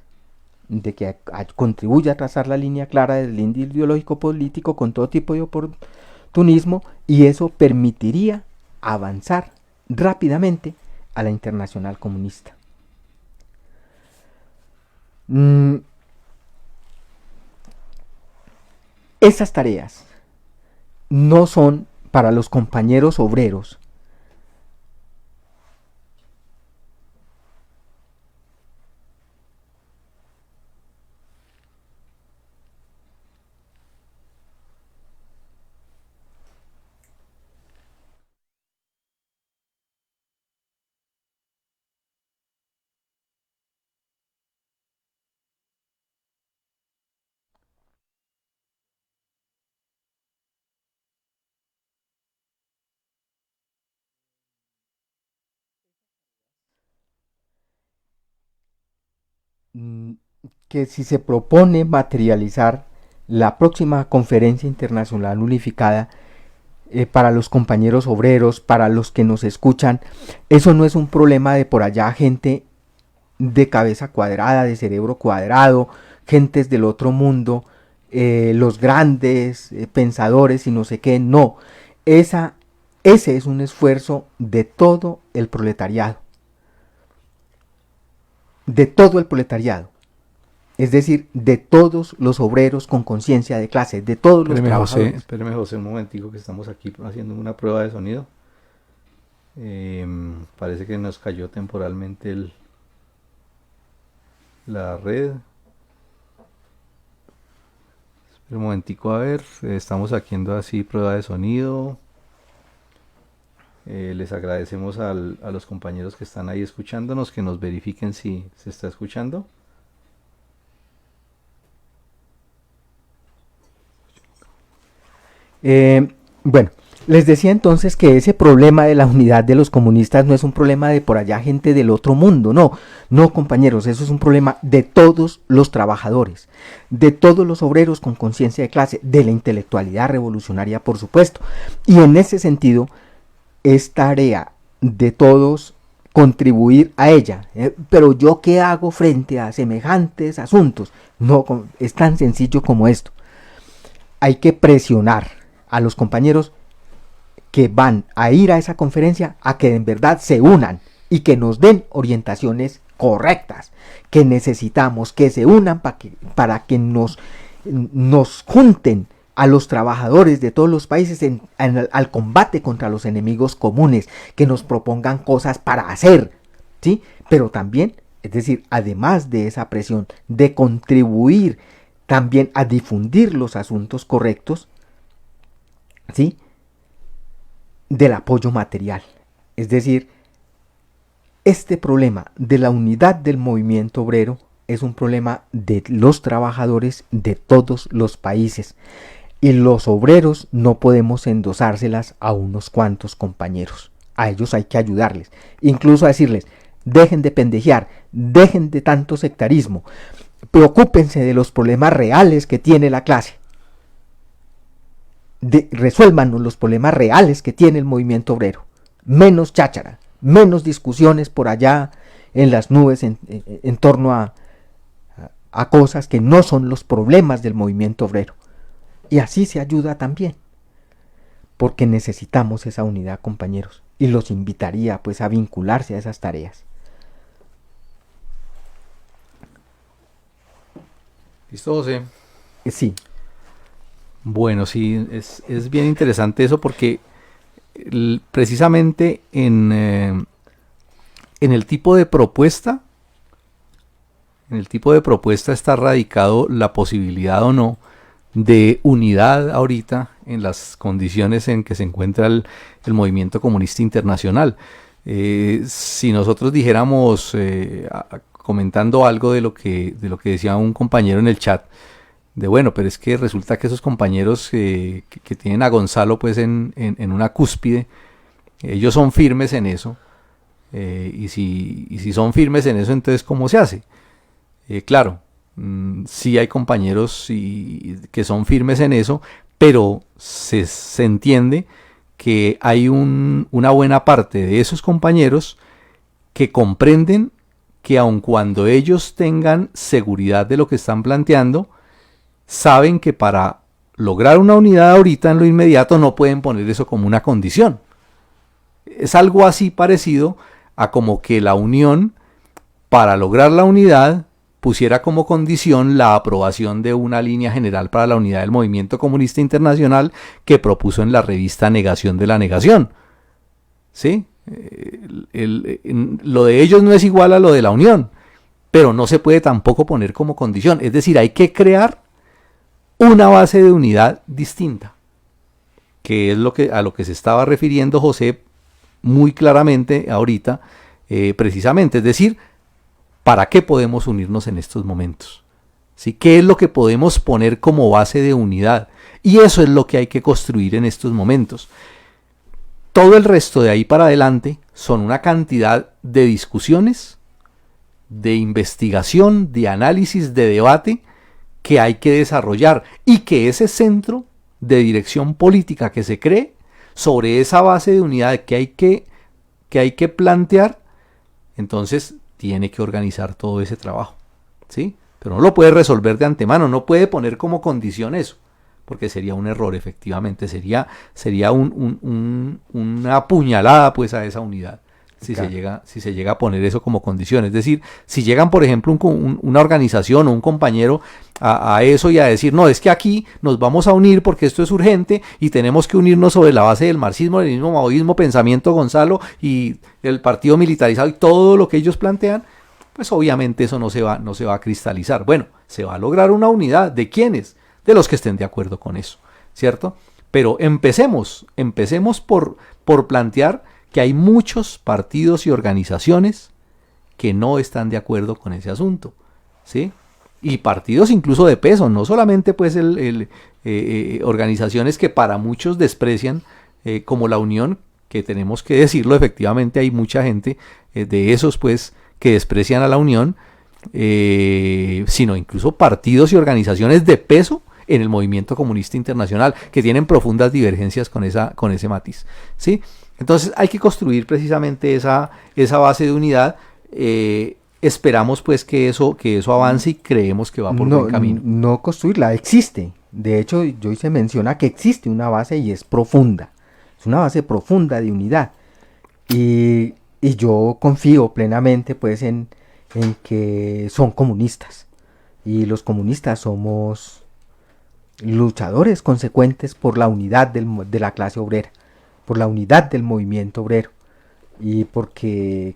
de que contribuya a trazar la línea clara del ideológico político con todo tipo de oportunismo, y eso permitiría avanzar rápidamente a la internacional comunista. Esas tareas no son para los compañeros obreros que si se propone materializar la próxima conferencia internacional unificada para los compañeros obreros, para los que nos escuchan, eso no es un problema de por allá gente de cabeza cuadrada, de cerebro cuadrado, gentes del otro mundo, los grandes pensadores y no sé qué. No, ese es un esfuerzo de todo el proletariado. De todo el proletariado, es decir, de todos los obreros con conciencia de clase, de todos los trabajadores. Espéreme, José, un momentico, que estamos aquí haciendo una prueba de sonido. Parece que nos cayó temporalmente la red. Espera un momentico, a ver, estamos haciendo así prueba de sonido. Les agradecemos a los compañeros que están ahí escuchándonos, que nos verifiquen si se está escuchando. Bueno, les decía entonces que ese problema de la unidad de los comunistas no es un problema de por allá gente del otro mundo, no compañeros, eso es un problema de todos los trabajadores, de todos los obreros con conciencia de clase, de la intelectualidad revolucionaria, por supuesto, y en ese sentido es tarea de todos contribuir a ella. Pero ¿yo qué hago frente a semejantes asuntos? No, es tan sencillo como esto. Hay que presionar a los compañeros que van a ir a esa conferencia a que en verdad se unan y que nos den orientaciones correctas, que necesitamos que se unan para que nos junten a los trabajadores de todos los países al combate contra los enemigos comunes, que nos propongan cosas para hacer, ¿sí? Pero también, es decir, además de esa presión de contribuir también a difundir los asuntos correctos, ¿sí? Del apoyo material. Es decir, este problema de la unidad del movimiento obrero es un problema de los trabajadores de todos los países. Y los obreros no podemos endosárselas a unos cuantos compañeros. A ellos hay que ayudarles. Incluso a decirles, dejen de pendejear, dejen de tanto sectarismo. Preocúpense de los problemas reales que tiene la clase. Resuélvanos los problemas reales que tiene el movimiento obrero. Menos cháchara, menos discusiones por allá en las nubes en torno a cosas que no son los problemas del movimiento obrero. Y así se ayuda también, porque necesitamos esa unidad, compañeros, y los invitaría pues a vincularse a esas tareas. ¿Listo, José? Sí. Bueno, sí, es bien interesante eso porque precisamente en el tipo de propuesta, está radicado la posibilidad o no de unidad ahorita en las condiciones en que se encuentra el movimiento comunista internacional. Si nosotros dijéramos, comentando algo de lo que decía un compañero en el chat, de bueno, pero es que resulta que esos compañeros que tienen a Gonzalo pues en una cúspide, ellos son firmes en eso, y si son firmes en eso, entonces ¿cómo se hace? Claro, sí hay compañeros que son firmes en eso, pero se entiende que hay una buena parte de esos compañeros que comprenden que aun cuando ellos tengan seguridad de lo que están planteando, saben que para lograr una unidad ahorita en lo inmediato no pueden poner eso como una condición. Es algo así parecido a como que la unión, para lograr la unidad, pusiera como condición la aprobación de una línea general para la unidad del movimiento comunista internacional que propuso en la revista Negación de la Negación. ¿Sí? Lo de ellos no es igual a lo de la unión, pero no se puede tampoco poner como condición. Es decir, hay que crear una base de unidad distinta, que es a lo que se estaba refiriendo José muy claramente ahorita, precisamente. Es decir, ¿para qué podemos unirnos en estos momentos? ¿Sí? ¿Qué es lo que podemos poner como base de unidad? Y eso es lo que hay que construir en estos momentos. Todo el resto de ahí para adelante son una cantidad de discusiones, de investigación, de análisis, de debate que hay que desarrollar, y que ese centro de dirección política que se cree sobre esa base de unidad que hay que plantear, entonces tiene que organizar todo ese trabajo, ¿sí? Pero no lo puede resolver de antemano, no puede poner como condición eso, porque sería un error, efectivamente, sería una puñalada pues a esa unidad, si se llega a poner eso como condición. Es decir, si llegan, por ejemplo, una organización o un compañero a eso y a decir, no, es que aquí nos vamos a unir porque esto es urgente y tenemos que unirnos sobre la base del marxismo, leninismo, maoísmo, pensamiento Gonzalo y el partido militarizado y todo lo que ellos plantean, pues obviamente eso no se va a cristalizar. Bueno, se va a lograr una unidad. ¿De quiénes? De los que estén de acuerdo con eso, ¿cierto? Pero empecemos por plantear que hay muchos partidos y organizaciones que no están de acuerdo con ese asunto, ¿sí? Y partidos incluso de peso, no solamente pues organizaciones que para muchos desprecian, como la Unión, que tenemos que decirlo, efectivamente hay mucha gente de esos pues que desprecian a la Unión, sino incluso partidos y organizaciones de peso en el movimiento comunista internacional que tienen profundas divergencias con ese matiz, ¿sí? Entonces hay que construir precisamente esa base de unidad. Esperamos pues que eso avance y creemos que va por buen camino. No construirla, existe. De hecho, hoy se menciona que existe una base y es profunda. Es una base profunda de unidad. Y yo confío plenamente pues en que son comunistas. Y los comunistas somos luchadores consecuentes por la unidad de la clase obrera, por la unidad del movimiento obrero. Y porque,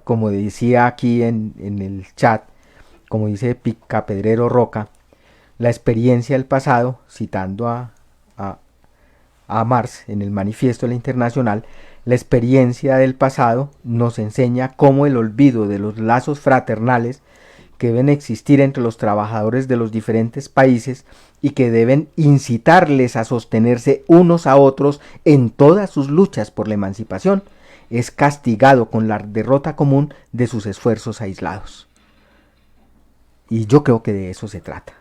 como decía aquí en el chat, como dice Picapedrero Roca, la experiencia del pasado, citando a Marx en el Manifiesto de la Internacional, la experiencia del pasado nos enseña cómo el olvido de los lazos fraternales que deben existir entre los trabajadores de los diferentes países y que deben incitarles a sostenerse unos a otros en todas sus luchas por la emancipación, es castigado con la derrota común de sus esfuerzos aislados. Y yo creo que de eso se trata,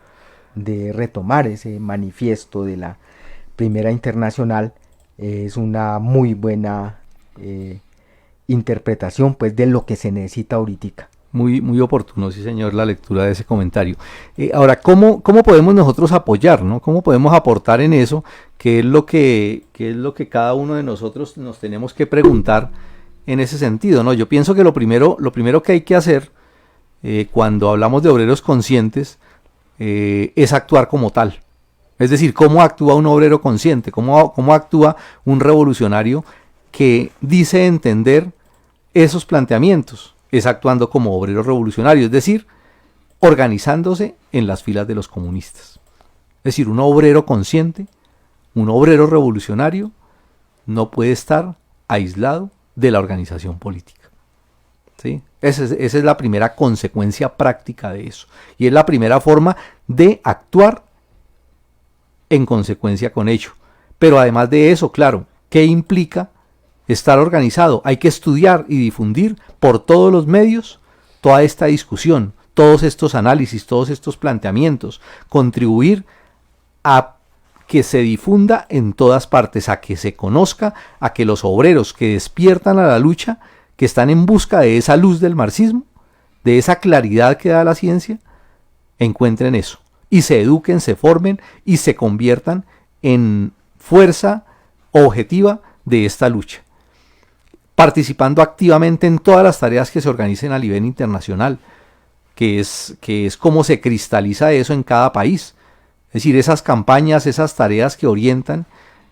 de retomar ese manifiesto de la Primera Internacional. Es una muy buena interpretación, pues, de lo que se necesita ahorita. Muy, muy oportuno, sí señor, la lectura de ese comentario. Ahora, ¿cómo podemos nosotros apoyar, ¿no? ¿Cómo podemos aportar en eso? ¿Qué es lo que cada uno de nosotros nos tenemos que preguntar en ese sentido, ¿no? Yo pienso que lo primero que hay que hacer cuando hablamos de obreros conscientes es actuar como tal. Es decir, ¿cómo actúa un obrero consciente? ¿Cómo actúa un revolucionario que dice entender esos planteamientos? Es actuando como obrero revolucionario, es decir, organizándose en las filas de los comunistas. Es decir, un obrero consciente, un obrero revolucionario, no puede estar aislado de la organización política. ¿Sí? Esa es la primera consecuencia práctica de eso. Y es la primera forma de actuar en consecuencia con ello. Pero además de eso, claro, ¿qué implica estar organizado? Hay que estudiar y difundir por todos los medios toda esta discusión, todos estos análisis, todos estos planteamientos, contribuir a que se difunda en todas partes, a que se conozca, a que los obreros que despiertan a la lucha, que están en busca de esa luz del marxismo, de esa claridad que da la ciencia, encuentren eso y se eduquen, se formen y se conviertan en fuerza objetiva de esta lucha, participando activamente en todas las tareas que se organicen a nivel internacional, que es como se cristaliza eso en cada país. Es decir, esas campañas, esas tareas que orientan,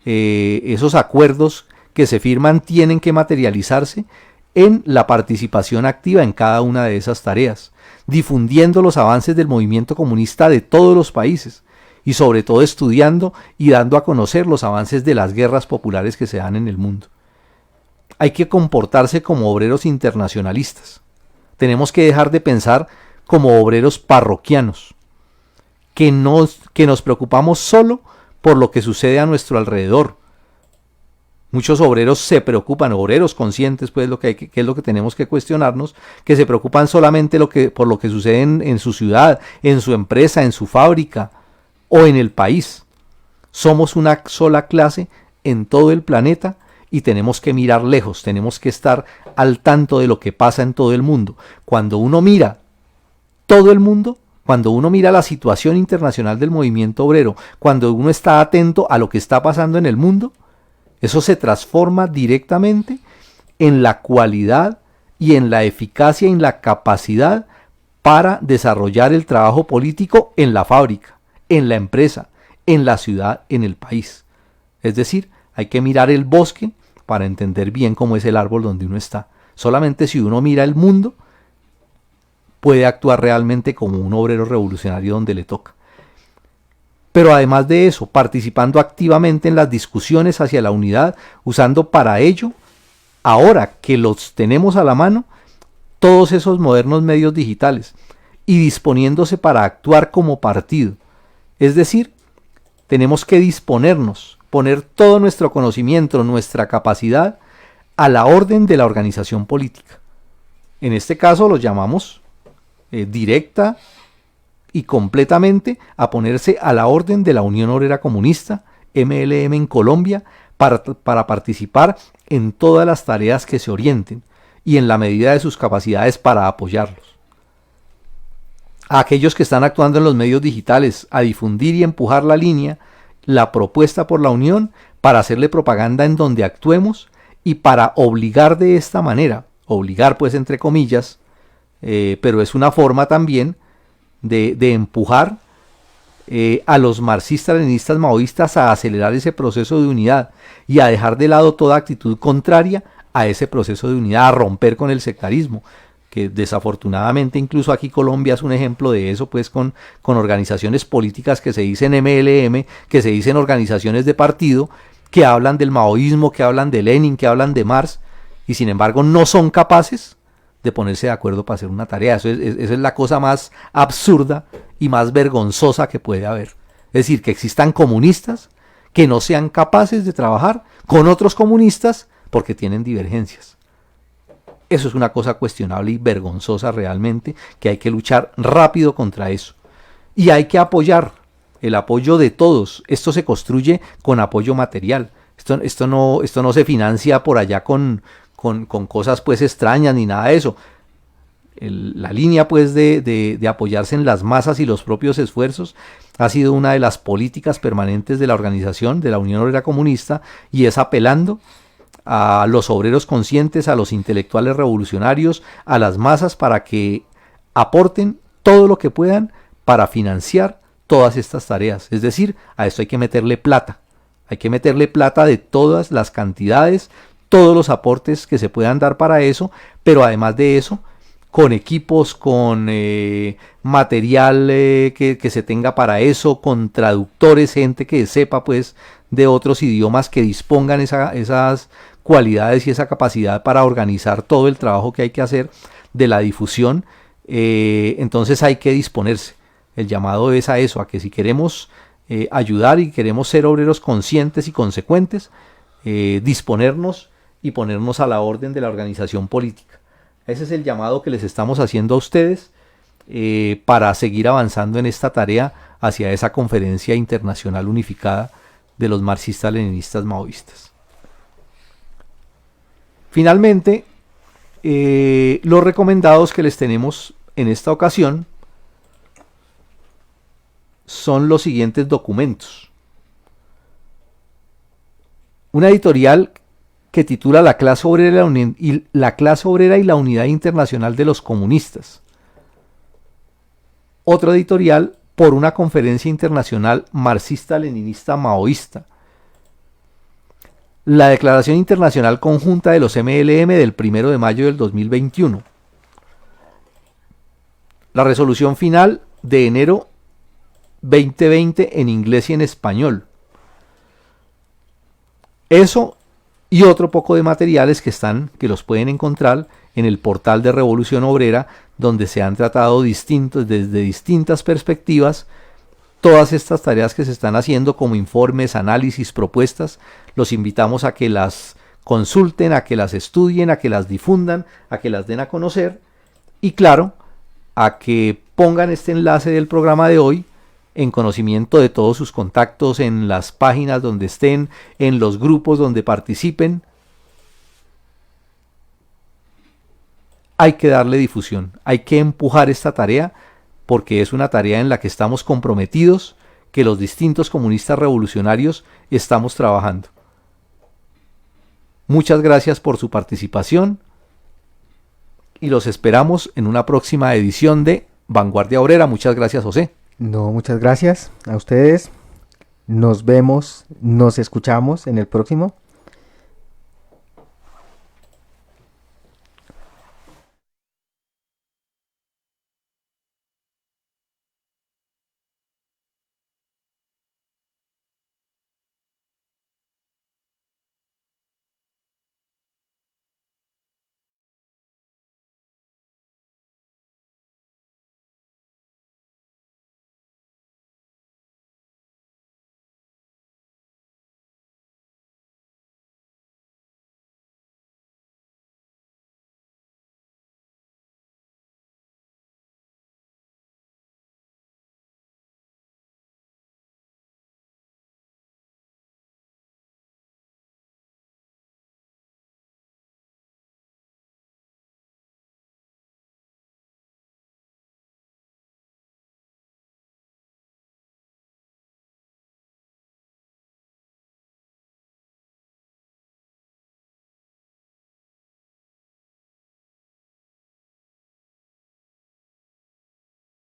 esos acuerdos que se firman tienen que materializarse en la participación activa en cada una de esas tareas, difundiendo los avances del movimiento comunista de todos los países y sobre todo estudiando y dando a conocer los avances de las guerras populares que se dan en el mundo. Hay que comportarse como obreros internacionalistas. Tenemos que dejar de pensar como obreros parroquianos, que nos preocupamos solo por lo que sucede a nuestro alrededor. Muchos obreros se preocupan, obreros conscientes, pues que es lo que tenemos que cuestionarnos, que se preocupan solamente por lo que sucede en su ciudad, en su empresa, en su fábrica o en el país. Somos una sola clase en todo el planeta y tenemos que mirar lejos, tenemos que estar al tanto de lo que pasa en todo el mundo. Cuando uno mira todo el mundo, cuando uno mira la situación internacional del movimiento obrero, cuando uno está atento a lo que está pasando en el mundo, eso se transforma directamente en la cualidad y en la eficacia y en la capacidad para desarrollar el trabajo político en la fábrica, en la empresa, en la ciudad, en el país. Es decir, hay que mirar el bosque para entender bien cómo es el árbol donde uno está. Solamente si uno mira el mundo, puede actuar realmente como un obrero revolucionario donde le toca. Pero además de eso, participando activamente en las discusiones hacia la unidad, usando para ello, ahora que los tenemos a la mano, todos esos modernos medios digitales y disponiéndose para actuar como partido. Es decir, tenemos que disponernos, poner todo nuestro conocimiento, nuestra capacidad a la orden de la organización política. En este caso lo llamamos directa y completamente a ponerse a la orden de la Unión Obrera Comunista, MLM en Colombia, para participar en todas las tareas que se orienten y en la medida de sus capacidades para apoyarlos. A aquellos que están actuando en los medios digitales, a difundir y empujar la línea, la propuesta por la Unión, para hacerle propaganda en donde actuemos y para obligar de esta manera, obligar pues entre comillas, pero es una forma también de empujar a los marxistas-leninistas maoístas a acelerar ese proceso de unidad y a dejar de lado toda actitud contraria a ese proceso de unidad, a romper con el sectarismo, que desafortunadamente incluso aquí Colombia es un ejemplo de eso, pues con organizaciones políticas que se dicen MLM, que se dicen organizaciones de partido, que hablan del maoísmo, que hablan de Lenin, que hablan de Marx, y sin embargo no son capaces de ponerse de acuerdo para hacer una tarea. Esa es la cosa más absurda y más vergonzosa que puede haber. Es decir, que existan comunistas que no sean capaces de trabajar con otros comunistas porque tienen divergencias. Eso es una cosa cuestionable y vergonzosa realmente, que hay que luchar rápido contra eso. Y hay que apoyar, el apoyo de todos. Esto se construye con apoyo material. Esto no se financia por allá con cosas pues extrañas ni nada de eso. La línea pues de apoyarse en las masas y los propios esfuerzos ha sido una de las políticas permanentes de la organización, de la Unión Obrera Comunista, y es apelando a los obreros conscientes, a los intelectuales revolucionarios, a las masas, para que aporten todo lo que puedan para financiar todas estas tareas. Es decir, a esto hay que meterle plata. Hay que meterle plata de todas las cantidades, todos los aportes que se puedan dar para eso, pero además de eso, con equipos, con material que se tenga para eso, con traductores, gente que sepa pues de otros idiomas, que dispongan esas cualidades y esa capacidad para organizar todo el trabajo que hay que hacer de la difusión. Entonces hay que disponerse. El llamado es a eso, a que si queremos ayudar y queremos ser obreros conscientes y consecuentes, disponernos y ponernos a la orden de la organización política. Ese es el llamado que les estamos haciendo a ustedes para seguir avanzando en esta tarea hacia esa conferencia internacional unificada de los marxistas-leninistas maoístas. Finalmente, los recomendados que les tenemos en esta ocasión son los siguientes documentos. Una editorial que titula La clase obrera y la unidad internacional de los comunistas. Otro editorial, Por una conferencia internacional marxista-leninista maoísta. La Declaración Internacional Conjunta de los MLM del 1 de mayo del 2021. La resolución final de enero 2020 en inglés y en español. Eso y otro poco de materiales que los pueden encontrar en el portal de Revolución Obrera, donde se han tratado desde distintas perspectivas todas estas tareas que se están haciendo, como informes, análisis, propuestas. Los invitamos a que las consulten, a que las estudien, a que las difundan, a que las den a conocer, y claro, a que pongan este enlace del programa de hoy en conocimiento de todos sus contactos, en las páginas donde estén, en los grupos donde participen. Hay que darle difusión, hay que empujar esta tarea, porque es una tarea en la que estamos comprometidos, que los distintos comunistas revolucionarios estamos trabajando. Muchas gracias por su participación y los esperamos en una próxima edición de Vanguardia Obrera. Muchas gracias, José. No, muchas gracias a ustedes. Nos vemos, nos escuchamos en el próximo.